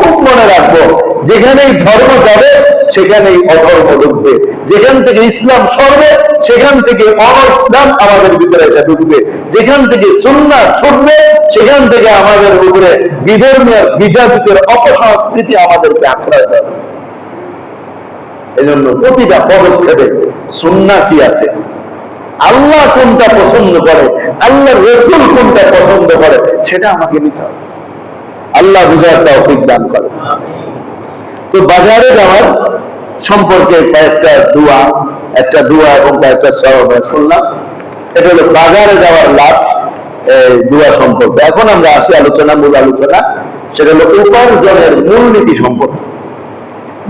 খুব মনে রাখবো, যেখানেই ধর্ম যাবে সেখানেই অধর্ম ঢুকবে, যেখান থেকে ইসলাম সরবে সেখান থেকে অ-ইসলাম আমাদের ভিতরে এসে ঢুকবে, যেখান থেকে সুন্নাহ ছুটবে সেখান থেকে আমাদের উপরে বিধর্মীয় বিজাতিদের অপসংস্কৃতি আমাদেরকে আক্রয় দেবে। এই জন্য প্রতিটা পদক্ষেপে সুন্নাহ কি আছে, আল্লাহ কোনটা পছন্দ করে, আল্লাহ রাসূল কোনটা পছন্দ করে, সেটা আমাকে নিতে হবে। আল্লাহ বুঝার তৌফিক দান করে। তো বাজারে যাওয়ার সম্পর্কে কয়েকটা দোয়া, একটা দোয়া এবং কয়েকটা সওয়াব শুনলাম। এটা হলো বাজারে যাওয়ার লাভ, দোয়া সম্পর্কে। এখন আমরা আসি মূল আলোচনা, সেটা হলো উপার্জনের মূলনীতি সম্পর্কে।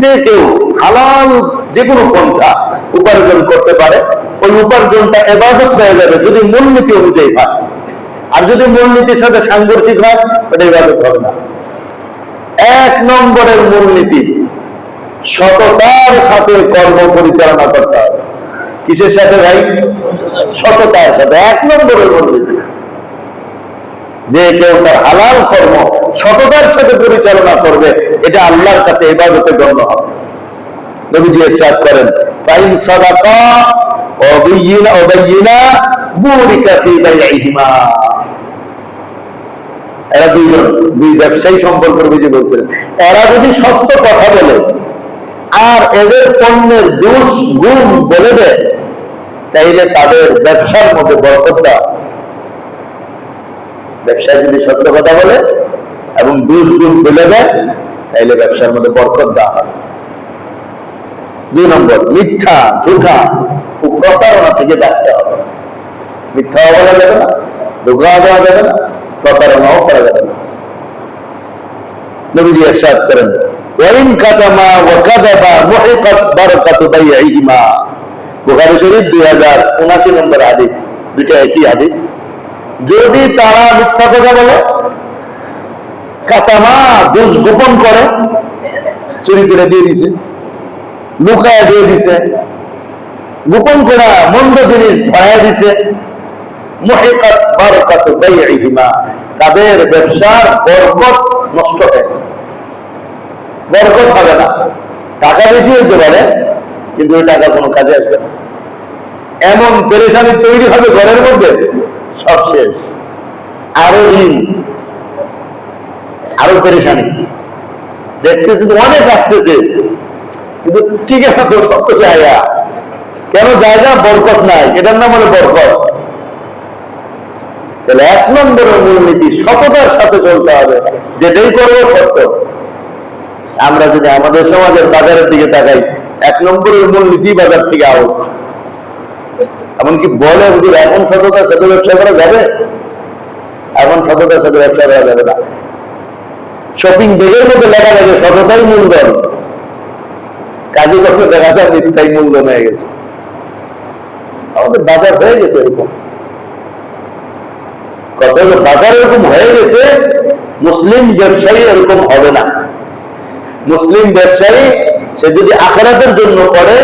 যে কেউ হালাল যে কোনো পন্থা উপার্জন করতে পারে, ওই উপার্জনটা ইবাদত হয়ে যাবে যদি মূলনীতি অনুযায়ী হয়। আর যদি মূলনীতির সাথে সাংঘর্ষিক হয়, ওটা ইবাদত হবে না। এক নম্বরের মূলনীতি, সততার সাথে কর্ম পরিচালনা করতে হবে। কিসের সাথে ভাই? সততার সাথে। এক নম্বরের মূলনীতি যে কেউ তার হালাল কর্ম সততার সাথে পরিচালনা করবে, এটা আল্লাহর কাছে ইবাদতে গণ্য হবে। নবীজি ইরশাদ করেন, ফাইন সাদাকা ওয়া বাইয়িনা বুরিকা ফি বাইইহিমা। এরা দুই ব্যবসায়ী সম্পর্কে নবীজি বলছেন, এরা যদি সত্য কথা বলে আর এদের পণ্যের দোষ গুণ বলে দেয়, তাইলে তাদের ব্যবসার মধ্যে বরকত দেওয়া। ব্যবসায় যদি সত্য কথা বলে এবং দোষ গুণ বলে দেয়, তাইলে ব্যবসার মধ্যে বরকত দেওয়া হবে। 2 নম্বর, মিথ্যা, ধোঁকা ও প্রতারণা থেকে বাঁচতে হবে। মিথ্যাও বলা যাবে না, ধোঁকাও দেওয়া যাবে না, প্রতারণাও করা যাবে না। নবীজি ইরশাদ করেন, ওয়াইন কাতামা ওয়া কাযাবা মুহিকাত বারাকাতু বাইইহিমা। বুখারী শরীফ 2079 নম্বর হাদিস, দুটো একই হাদিস। যদি তারা মিথ্যা কথা বলে, কাতামা দোষ গোপন করে, চুরি করে দিয়ে দিছে, লুকায় দিয়ে দিছে, গোপন করা মন্দ জিনিস ধরায় দিছে, মুহিকাত বারাকাতু বাইইহিমা, তাদের ব্যবসার বরকত নষ্ট হয়, বরকত হবে না। টাকা বেশি হইতে পারে, কিন্তু ওই টাকা কোনো কাজে আসবে না। এমন পেরেশানি তৈরি হবে ঘরের মধ্যে, সব শেষ, আরো ঋণ, আরো পেরেশানি। দেখতেছি অনেক আসতেছে, কিন্তু ঠিক আছে সব তো জায়গা, কেন জায়গা? বরকত নাই, এটার নাম হলো বরকত। তাহলে 1 নম্বরের মূলনীতি, সততার সাথে চলতে হবে, যেটাই করবো সত্য। আমরা যদি আমাদের সমাজের বাজারের দিকে তাকাই, 1 নম্বরের মূলনীতি বাজার থেকে আউট। এমনকি বলে হুজুর এখন সততার সাথে ব্যবসা করা যাবে? এখন সততার সাথে ব্যবসা করা যাবে না। শপিং ব্যাগের মধ্যে লেখা থাকে সততাই মূলধন, কাজে করতে দেখা যায় মিথ্যাই মূলধন হয়ে গেছে। আমাদের বাজার হয়ে গেছে এরকম, কত বাজার এরকম হয়ে গেছে। মুসলিম ব্যবসায়ী এরকম হবে না। মুসলিম ব্যবসায়ী সে যদি আখিরাতের জন্য করে,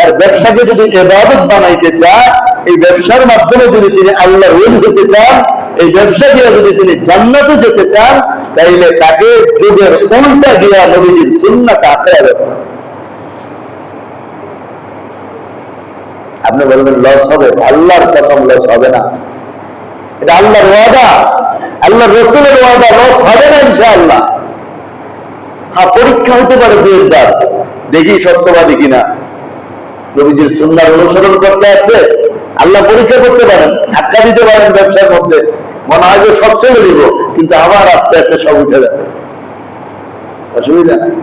আর ব্যবসাকে যদি ইবাদত বানাইতে চায়, এই ব্যবসার মাধ্যমে যদি তিনি আল্লাহর ওলি হতে চান, এই ব্যবসা দিয়ে যদি তিনি জান্নাতে যেতে চান, তাইলে তাকে যুগের উল্টা গিয়া নবীজির সুন্নাত আঁকড়ে রাখতে হবে। আপনি বলবেন লস হবে, আল্লাহর কসম লস হবে না। এটা আল্লাহর ওয়াদা, আল্লাহর রাসূলের ওয়াদা, লস হবে না ইনশাআল্লাহ। হ্যাঁ, পরীক্ষা হতে পারে 2-1 বার, দেখি সত্যবাদী কিনা। নবীজির সুন্নাহ অনুসরণ করতে আসছে, আল্লাহ পরীক্ষা করতে পারেন, ধাক্কা দিতে পারেন ব্যবসার মধ্যে, মনে হয় যে সব চলে দিব, কিন্তু আবার আস্তে আস্তে সব উঠে যাবে, অসুবিধা নাই।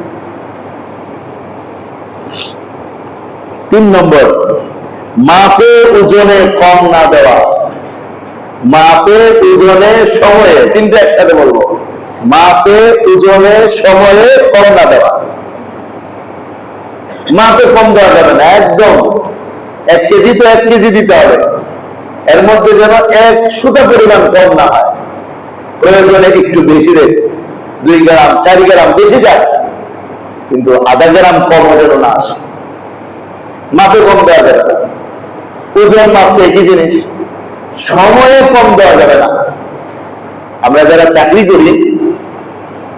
3 নম্বর, মাপে ওজনে কম না দেওয়া। মাপে ওজনে সময়ে, 3টা একসাথে বলবো, মাপে ওজনে সময়ে কম না দেওয়া। মাপে কম দেওয়া যাবে না, একদম 1 কেজি তো 1 কেজি দিতে হবে, এর মধ্যে যেন 1 সুতা পরিমাণ কম না হয়। প্রয়োজনে একটু বেশি রেট, 2 গ্রাম 4 গ্রাম বেশি যায়, কিন্তু আধা গ্রাম কম যেন না আসে। মাপে কম দেওয়া যাবে না। ওজন মাপতে একই জিনিস, সময়ে কম দেওয়া যাবে না। আমরা যারা চাকরি করি,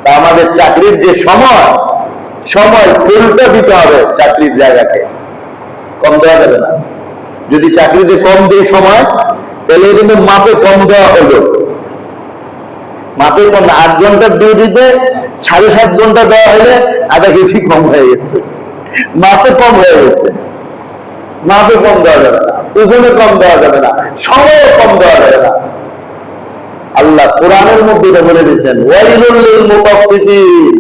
তা আমাদের চাকরির যে সময় ফুলটা দিতে হবে, চাকরির জায়গাকে কম দেওয়া যাবে না। যদি চাকরিতে কম দিয়ে সময়, তাহলে কিন্তু মাপে কম দেওয়া হলো। মাপে কম, 8 ঘন্টার ডিউটিতে 7.5 ঘন্টা দেওয়া হলে আধা কেজি কম হয়ে গেছে, মাপে কম হয়ে গেছে। মাপে কম দেওয়া যাবে না, ওজনে কম দেওয়া যাবে না, সময়ে কম দেওয়া যাবে না। আল্লাহ কোরআনের মধ্যে এটা বলে দিয়েছেন, ওয়াইলুল লিল মুতাফফিফিন,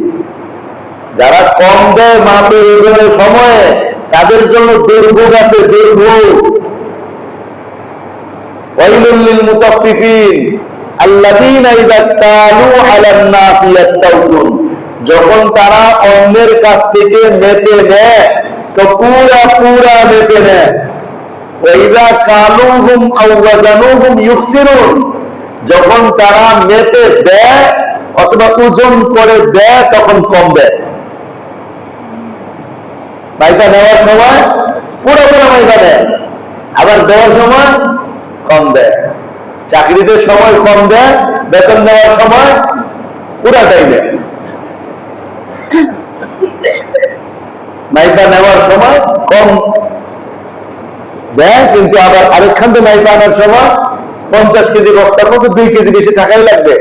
যারা কম দেয় মাপে ওজনে সময়ে, তাদের জন্য দুর্ভোগ আছে, দুর্ভোগ। ওয়াইলুল লিল মুতাফফিফিন আল্লাযীনা ইযা কালু আলান নাসি ইস্তাওফুন, যখন তারা অন্যের কাছ থেকে মেপে নেয় তো পুরা মেপে নেয়। ওয়া ইযা কালুহুম আও ওয়াজানুহুম ইউখসিরুন, যখন তারা মেপে দেয় অথবা ওজন করে দেয় তখন কম দেয়। মাইকা নেওয়ার সময় পুরো মাইকা দেয়, আবার দেওয়ার সময় কম দেয়। চাকরিতে সময় কম দেয়, বেতন নেওয়ার সময় পুরাটাই দেয়। মাইকা নেওয়ার সময় কম দেয়, কিন্তু আবার আরেকখান থেকে মাইকা আনার সময় 50 কেজি বস্তার মধ্যে 2 কেজি বেশি থাকাই লাগবে।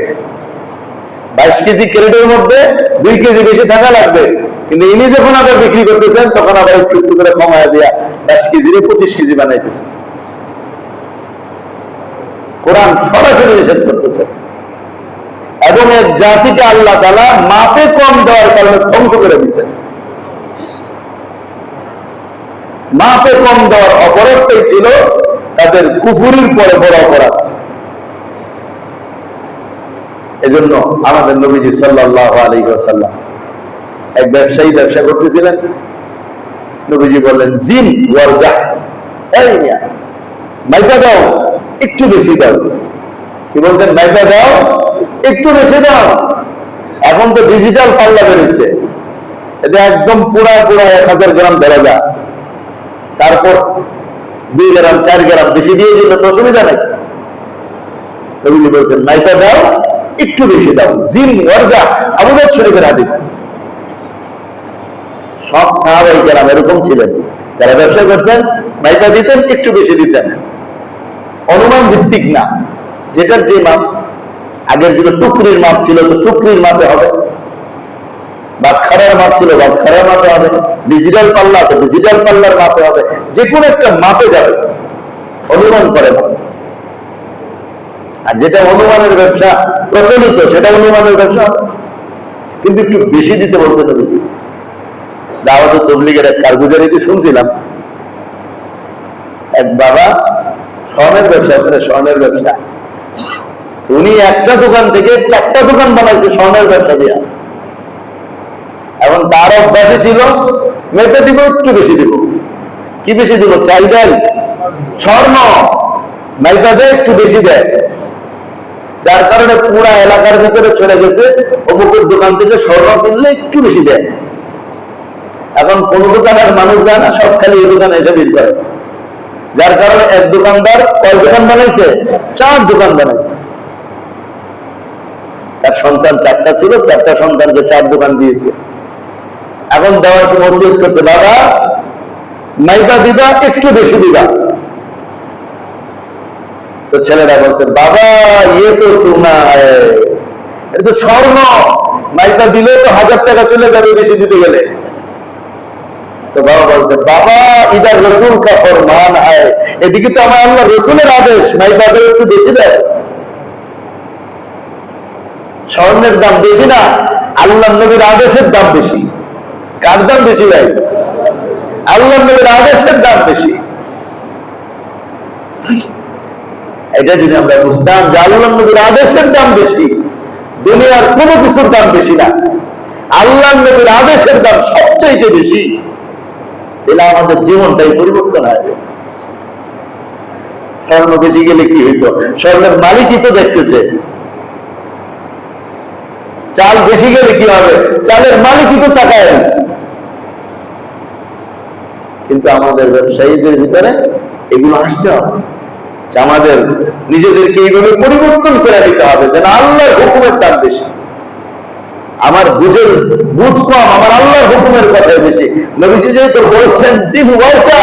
22 কেজি ক্যারেটের মধ্যে 2 কেজি বেশি থাকা লাগবে, কিন্তু ইনি যখন আবার বিক্রি করতেছেন তখন আবার একটু একটু করে কমায় দিয়া 22 কেজির 25 কেজি বানাইতেছে। কোরআন সরাসরি নিষেধ করতেছে। এবং এক জাতিকে আল্লাহ তাআলা মাপে কম দেওয়ার কারণে ধ্বংস করে দিচ্ছেন। মাপে কম দেওয়ার অপরাধটাই ছিল তাদের কুফুরির পরে বড় অপরাধ। এজন্য আমাদের নবীজি সাল্লাল্লাহু আলাইহি ওয়াসাল্লাম এক ব্যবসায়ী ব্যবসা করতেছিলেন। নবীজি বললেন, জিন ওয়ারজা, এই মিয়া মাইকা দাও, একটু বেশি দাও। কি বলছেন? মাইকা দাও, একটু বেশি দাও। এখন তো ডিজিটাল পাল্লা বেরিয়েছে, এটা একদম পুরা 1000 গ্রাম ধরা যায়, তারপর 2 গ্রাম 4 গ্রাম বেশি দিয়ে দিলে তো অসুবিধা নাই। নবীজি বলছেন, মাইকা দাও, একটু বেশি দাও। জিন ওয়ারজা, আবু দাউদ শরীফের হাদিস। সব সাহাবায়ে কেরাম এরকম ছিলেন, যারা ব্যবসা করতেন মাইকা দিতেন, একটু বেশি দিতেন। অনুমান ভিত্তিক না, যেটার যে মাপ। আগের যুগে টুকরির মাপ ছিল, তো টুকরির মাপে হবে। বাটখারার মাপ ছিল, বাটখারার মাপে হবে। ডিজিটাল পাল্লা, তো ডিজিটাল পাল্লার মাপে হবে। যে কোনো একটা মাপে যাবে, অনুমান করে না। আর যেটা অনুমানের ব্যবসা প্রচলিত, সেটা অনুমানের ব্যবসা, কিন্তু একটু বেশি দিতে বলতে হবে। দাওয়াত তবলিগের এক কারগুজারিতে শুনছিলাম, এক বাবা স্বর্ণের ব্যবসা করে, স্বর্ণের ব্যবসা। উনি একটা দোকান থেকে 4টা দোকান বানাইছে স্বর্ণের ব্যবসা দিয়া। এখন তার অভ্যাসে ছিল মেপে দিব, একটু বেশি দিব। কি বেশি দিব? চাই দেন স্বর্ণ, মাইকা দেয়, একটু বেশি দেয়। যার কারণে পুরা এলাকার ভিতরে চলে গেছে, অমুকের দোকান থেকে স্বর্ণ কিনলে একটু বেশি দেয়। এখন কোন দোকানের মানুষ যায় না, সব খালি এই দোকানে এসে ভিড় করে। যার কারণে এক দোকানদার কয় দোকান বানাইছে? 4 দোকান বানাইছে। তার সন্তান 4টা ছিল, 4টা সন্তানকে 4 দোকান দিয়েছে। এখন দেওয়ার সময় ওসিয়ত করছে, বাবা মাইকা দিবা, একটু বেশি দিবা। তো ছেলেরা বলছে, বাবা ইয়ে তো সোনা, এটা তো স্বর্ণ, মাইকা দিলে তো 1000 টাকা চলে যাবে বেশি দিতে গেলে। তো বাবা বলছে, বাবা ইদার রসুল কা ফরমান হয়, এদিকে তো আমার আল্লাহ রসুলের আদেশ, মাইকা দেয় একটু বেশি দেয়। স্বর্ণের দাম বেশি না, আল্লাহ নবীর আদেশের দাম বেশি। কার দাম বেশি ভাই? আল্লাহ নবীর আদেশের দাম বেশি। এটা যদি আমরা বুঝতাম যে আল্লাহ নবীর আদেশের দাম বেশি, দুনিয়ার কোনো কিছুর দাম বেশি না, আল্লাহ নবীর আদেশের দাম সবচাইতে বেশি, তাহলে আমাদের জীবনটাই পরিবর্তন হয়। স্বর্ণ বেশি গেলে কি হইতো? স্বর্ণের মালিকই তো দেখতেছে। চাল বেশি গেলে কি হবে? চালের মালিকই তো তাকায় আছে। কিন্তু আমাদের ব্যবসায়ীদের ভিতরে এগুলো আসতে হবে, যে আমাদের নিজেদেরকে এইভাবে পরিবর্তন করে দিতে হবে, যেন আল্লাহর হুকুমের দাম বেশি। আমার বুঝ কম, আমার আল্লাহর হুকুমের কথাই বেশি। নবীজি যেহেতু বলছেন, জিন ওয়ারজা,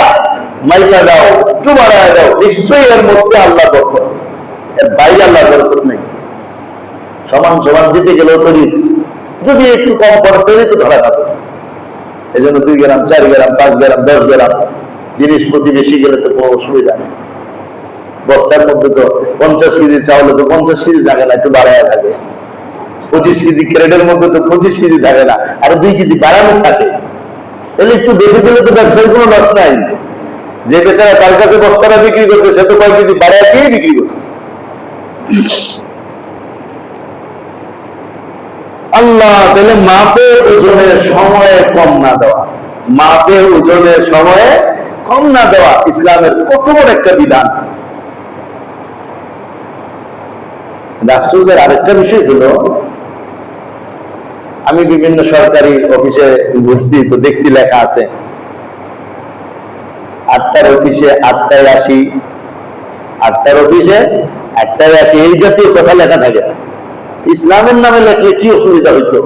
মাইকা দাও, একটু বাড়ায় দাও, নিশ্চয়ই এর মধ্যে আল্লাহ বরকত, এর বাইরে আল্লাহ বরকত নেই। সমান সমান দিতে গেলেও তো রিস্ক, যদি একটু কম পড়ে তৈরি তো ধরা খাবে। এই জন্য 2 গ্রাম 4 গ্রাম 5 গ্রাম 10 গ্রাম জিনিস প্রতি বেশি গেলে তো কোনো অসুবিধা নেই। বস্তার মধ্যে তো 50 কেজি চাউলে তো 50 কেজি থাকে না, একটু বাড়ায় থাকে। 25 কেজি ক্যারেটের মধ্যে তো 25 কেজি থাকে না, আর 2 কেজি বাড়ানো থাকে। তাহলে একটু বেশি দিলে তো ব্যবসায়ী কোনো লস নাই। যে বেচারা তার কাছে বস্তাটা বিক্রি করছে, সে তো কয়েক কেজি বাড়ায় দিয়ে বিক্রি করছে। আল্লাহ তাহলে মাপে ওজনের সময়ে কম না দেওয়া, মাপে ওজনের সময়ে কম না দেওয়া ইসলামের কত বড় একটা বিধান। আফসোসের আরেকটা বিষয় হলো, আমি বিভিন্ন সরকারি অফিসে ঘুরছি, তো দেখছি লেখা আছে 8টার অফিসে 8টায় আসি, 8টার অফিসে 8টায় আসি, এই জাতীয় কথা লেখা থাকে। ইসলামের নামে লেখলে কি অসুবিধা হইতো?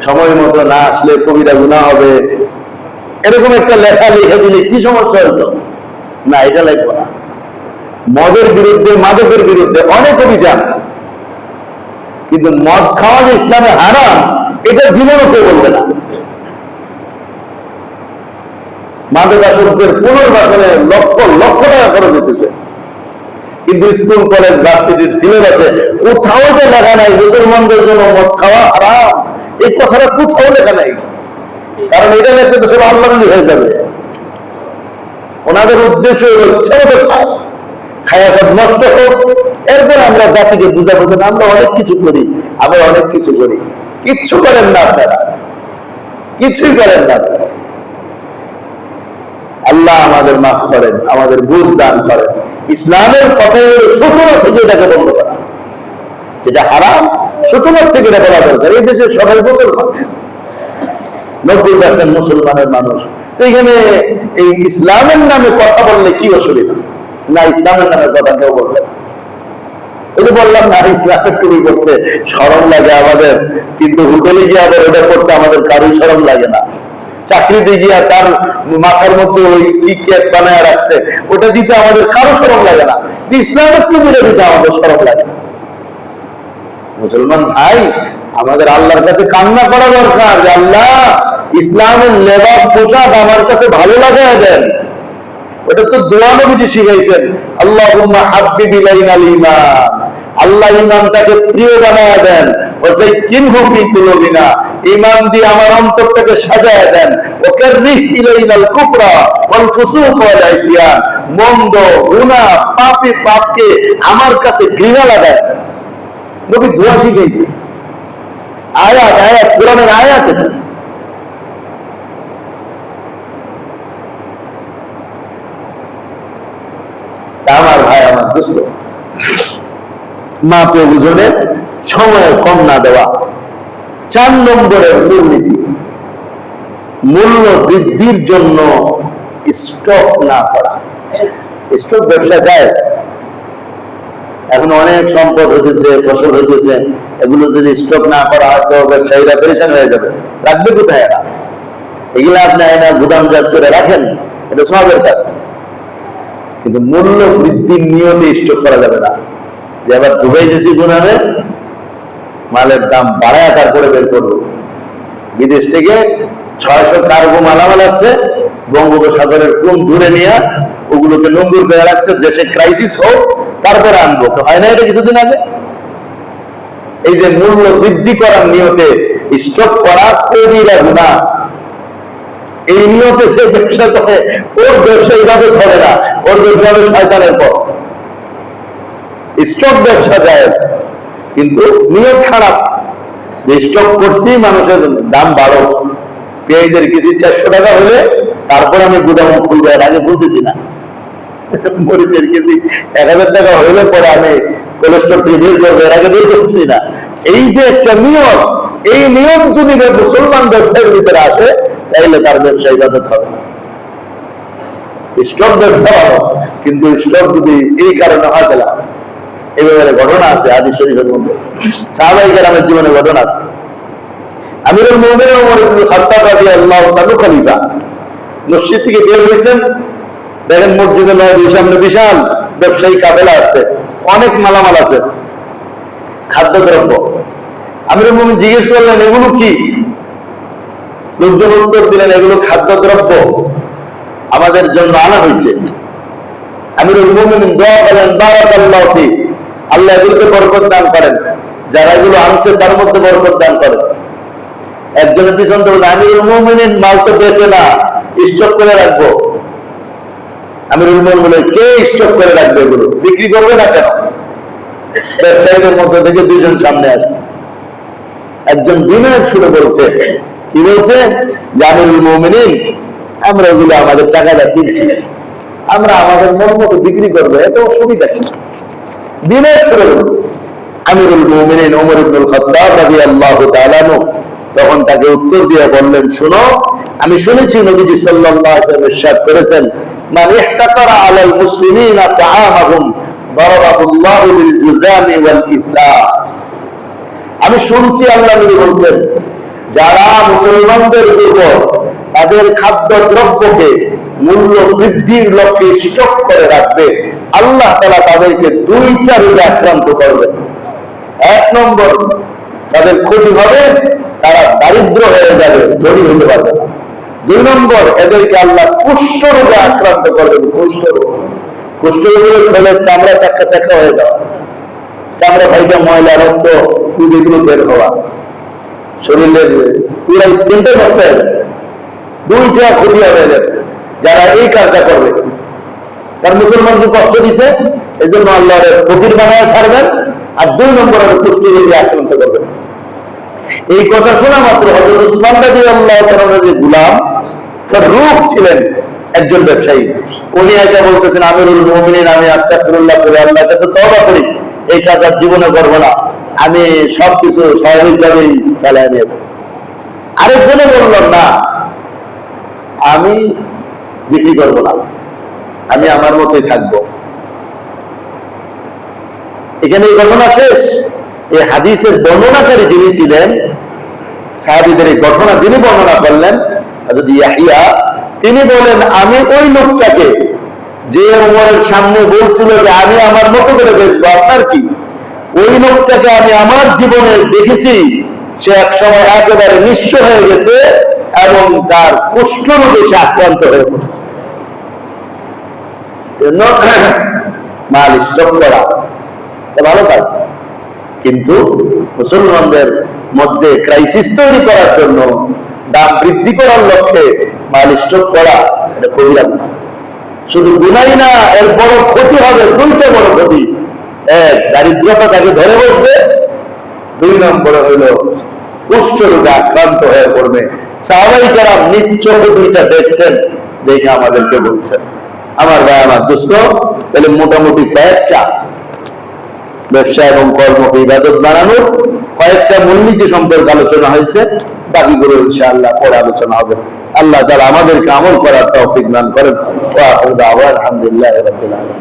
সময় মতো না আসলে কবিরা গুনাহ হবে, এরকম একটা লেখা লিখে দিলে কি সমস্যা হইতো? না, এটা লিখবো না। মদের বিরুদ্ধে, মাদকের বিরুদ্ধে অনেক অভিযান, কিন্তু মদ খাওয়া যে ইসলামে হারাম, এটা জীবনও কেউ বলবে না। মাদকাসক্তের পুনর্বাসনে লক্ষ লক্ষ টাকা খরচ হইতেছে, কিন্তু স্কুল কলেজ ভার্সিটির সিলেবাসে কোথাও তো লেখা নাই মুসলমানদের জন্য মদ খাওয়া হারাম। এই কথাটা কোথাও লেখা নাই, কারণ এটা লেখতে তো সব আল্লাহ হয়ে যাবে। ওনাদের উদ্দেশ্য ইচ্ছা মতো খায়া সব নষ্ট হোক, এরপর আমরা জাতিকে বুঝাবো যে আমরা অনেক কিছু করি, আমরা অনেক কিছু করি। কিচ্ছু করেন না আপনারা, কিছুই করেন না। আল্লাহ আমাদের মাফ করেন, আমাদের বুঝ দান করেন। ইসলামের কথায় সূচনা থেকে এটাকে বন্ধ করা, যেটা হারাম সূচনা থেকে এটা বলা দরকার। এই দেশে সবাই মুসলমান, 90% মুসলমানের মানুষ, তো এখানে এই ইসলামের নামে কথা বললে কি অসুবিধা? না, ইসলামের নামে কথা কেউ বলবে না। ওই যে বললাম না, ইসলামের টুপি করতে শরম লাগে আমাদের, কিন্তু হোটেলে গিয়ে আবার ওটা করতে আমাদের কারোই শরম লাগে না। চাকরিতে গিয়া তার মাথার মধ্যে ওই কি কেক বানায় রাখছে, ওটা দিতে আমাদের কারো শরম লাগে না, ইসলামের টুপিটা দিতে আমাদের শরম লাগে। মুসলমান ভাই, আমাদের আল্লাহর কাছে কান্না করা দরকার যে আল্লাহ, ইসলামের লেবাস পোশাক আমার কাছে ভালো লাগায় দেন। ওটা তো দোয়া নবীজি শিখাইছেন, আল্লাহুম্মা হাব্বিব ইলাইনাল ঈমান, আল্লাহ ঈমানটাকে প্রিয় বানায় দেন। ওয়াযাইয়িনহু ফি কুলুবিনা, ঈমান দিয়ে আমার অন্তরটাকে সাজায় দেন। ওয়াকাররিহ ইলাইনাল কুফরা ওয়াল ফুসুক ওয়াল ইসয়ান, মন্দ গুনাহ পাপকে আমার কাছে ঘৃণা লাগায় দেন। নবী দোয়া শিখাইছে, আয়াত কোরআনের আয়াত এটা। আমার ভাই, আমার দোস্ত, মাপে বুঝনে সময় কম না দেওয়া। 4 নম্বরের মূলনীতি, মূল্য বৃদ্ধির জন্য স্টক না করা। স্টক ব্যবসা জায়েজ। এখন অনেক সম্পদ হইতেছে, ফসল হইতেছে, এগুলো যদি স্টক না করা হয় তো ব্যবসায়ীরা পেরেশান হয়ে যাবে। রাখবে কোথায় এরা? এগুলো আপনি আয়না গুদামজাত করে রাখেন, এটা সবের কাজ, কিন্তু মূল্য বৃদ্ধির নিয়মে স্টক করা যাবে না। যে আবার দুবাই গেছি গুনামে, মালের দাম বাড়ায় তারপরে বের করবো। বিদেশ থেকে 600 কার্গো মালামাল আসছে, বঙ্গোপসাগরের কোন দূরে নিয়ে ওগুলোকে নোংর করে রাখছে, দেশে ক্রাইসিস হোক তারপরে আনবো। তো হয় না এটা কিছুদিন আগে? এই যে মূল্য বৃদ্ধি করার নিয়তে স্টক করা কবিরা গুনাহ, এই নিয়তে সে ব্যবসা করে, ওর ব্যবসা এইভাবে ধরে না, ওর ব্যবসা হবে শয়তানের পথ। স্টক ব্যবসা জায়েজ, কিন্তু নিয়ত খারাপ। যে স্টক করছি, মানুষের দাম বাড়ো, পেঁয়াজের কেজি 400 টাকা হলে তারপর আমি গুদাম খুলবো, এর আগে বলতেছি না। মরিচের কেজি 1000 টাকা হইলে পরে আমি কোলেস্ট্রল থেকে বের করবো, এর আগে বের করছি না। এই যে একটা নিয়ম, এই নিয়ম যদি মুসলমান ব্যবসায়ীর ভিতরে আসে, তাইলে তার ব্যবসা ইবাদত হবে। স্টক ব্যবসা ভালো, কিন্তু স্টক যদি এই কারণে হয়, তাহলে এই ব্যাপারে ঘটনা আছে হাদিস শরীফের মধ্যে, সাহাবায়ে কেরামের জীবনে ঘটনা আছে। আমিরুল মুমিনিন ওমর ইবনে খাত্তাব রাদিয়াল্লাহু তাআলা খলিফা মসজিদ থেকে বের হয়েছেন, দেখেন মসজিদে নববীর সামনে বিশাল ব্যবসায়ী কাফেলা আছে, অনেক মালামাল আছে, খাদ্যদ্রব্য। আমিরুল মুমিনিন জিজ্ঞেস করলেন, এগুলো কি? লোকজন উত্তর দিলেন, এগুলো খাদ্যদ্রব্য, আমাদের জন্য আনা হয়েছে। আমিরুল মুমিনিন দোয়া করেন, বারাকাল্লাহু ফি, আল্লাহ এগুলোকে বরকত দান করেন, যারা এগুলো আনছে তার মধ্যে বরকত দান করেন। একজনের পিছন থেকে বললেন, আমিরুল মুমিনিন মাল তো বেচে না, স্টক করে রাখবো। আমিরুল মুমিনিন বলে, কে স্টক করে রাখবে? এগুলো বিক্রি করবে না কেন? ব্যবসায়ীদের মধ্যে থেকে 2 জন সামনে আসছে। একজন বিনয়ের সুরে বলছে, কি বলছে? যে আমিরুল মুমিনিন, আমরা এগুলো আমাদের টাকাটা কিনছি, আমরা আমাদের মন মতো বিক্রি করবো, এত অসুবিধা কি? বিনয়ের সুরে বলছে। আমিরুল মুমিনিন ওমর ইবনুল খাত্তাব রাদিয়াল্লাহু তাআলা আনহু তখন তাকে উত্তর দিয়ে বললেন, শুনো, আমি শুনেছি নবীজি সাল্লাল্লাহু আলাইহি ওয়াসাল্লাম ইরশাদ করেছেন, মান ইহতাকারা আলাল মুসলিমিনা তাআমাহুম দারাবাহুল্লাহু বিল জুযামি ওয়াল ইফলাস। আমি শুনছি আল্লাহ নবী বলছেন, যারা মুসলমানদের উপর তাদের খাদ্য দ্রব্যকে মূল্য বৃদ্ধির লক্ষ্যে স্টক করে রাখবে, আল্লাহ তাআলা তাদেরকে দুইটা রোগে আক্রান্ত করবেন। এক নম্বর, তাদের ক্ষতি হবে, তারা দারিদ্র হয়ে যাবে, ধনী হতে পারবে না। দুই নম্বর, এদেরকে আল্লাহ কুষ্ঠ রোগে আক্রান্ত করবেন। কুষ্ঠ রোগ, কুষ্ঠ রোগের শরীরের চামড়া চাক্কা চাক্কা হয়ে যাওয়া, চামড়া ফাইটা, ময়লা, রক্ত, যেগুলো বের হওয়া, শরীরের পুরা স্কিনটা নষ্ট হয়ে যাবে। দুইটা ক্ষতি হয়ে যাবে যারা এই কাজটা করবে। তার মুসলমানকে কষ্ট দিছে, এই জন্য আল্লাহ ফকির বানায় ছাড়বেন। আর দুই নম্বর, কুষ্ঠ রোগে আক্রান্ত করবেন। এই কথা শোনা মাত্র হযরত উসমান রাদিয়াল্লাহু তাআলা যে গোলাম ফারুক ছিলেন, একজন ব্যবসায়ী, উনি এসে বলতেছেন, আমিরুল মুমিনিন, আমি আস্তাগফিরুল্লাহ করে আল্লাহর কাছে তওবা করি, এই কাজ আর জীবনে করব না, আমি সবকিছু স্বাভাবিকভাবেই চালিয়ে নেব। আরেকজনে বলল, না, আমি বিক্রি করব না, আমি আমার মতোই থাকবো। এখানে এই ঘটনা শেষ। এই হাদিসের বর্ণনাকারী যিনি ছিলেন, সাহাবীদের এই ঘটনা যিনি বর্ণনা করলেন, হযরত ইয়াহইয়া, তিনি বলেন, আমি ওই লোকটাকে যে ওমরের সামনে বলছিল যে আমি আমার মতো করে বেচবো, আপনার কি, ওই লোকটাকে আমি আমার জীবনে দেখেছি, সে এক সময় একেবারে নিঃস্ব হয়ে গেছে এবং তার কুষ্ঠ রোগে সে আক্রান্ত হয়ে পড়ছে। মাল স্টক করা ভালো কাজ, কিন্তু মুসলমানদের মধ্যে ক্রাইসিস তৈরি করার জন্য, দাম বৃদ্ধি করার লক্ষ্যে মাল স্টক করা, এটা কবিরা গুনাহ। শুধু গুনাই না, এর বড় ক্ষতি হবে, দুইটা বড় ক্ষতি। এক, দারিদ্রতা তাকে ধরে বসবে। দুই নম্বরে হইল কুষ্ঠ রোগে আক্রান্ত হয়ে পড়বে। সাহাবায়ে কেরাম নিজ চোখে দুইটা দেখছেন, দেখে আমাদেরকে বলছেন। আমার ভাই, আমার দোস্ত, তাহলে মোটামুটি কয়েকটা ব্যবসা এবং কর্মকে ইবাদত বানানোর কয়েকটা মূলনীতি সম্পর্কে আলোচনা হয়েছে। বাকিগুলো ইনশাআল্লাহ পরে আলোচনা হবে। আল্লাহ তাআলা আমাদেরকে আমল করার তৌফিক দান করেন। ওয়া আখিরু দাওয়ানা আলহামদুলিল্লাহি রাব্বিল আলামিন।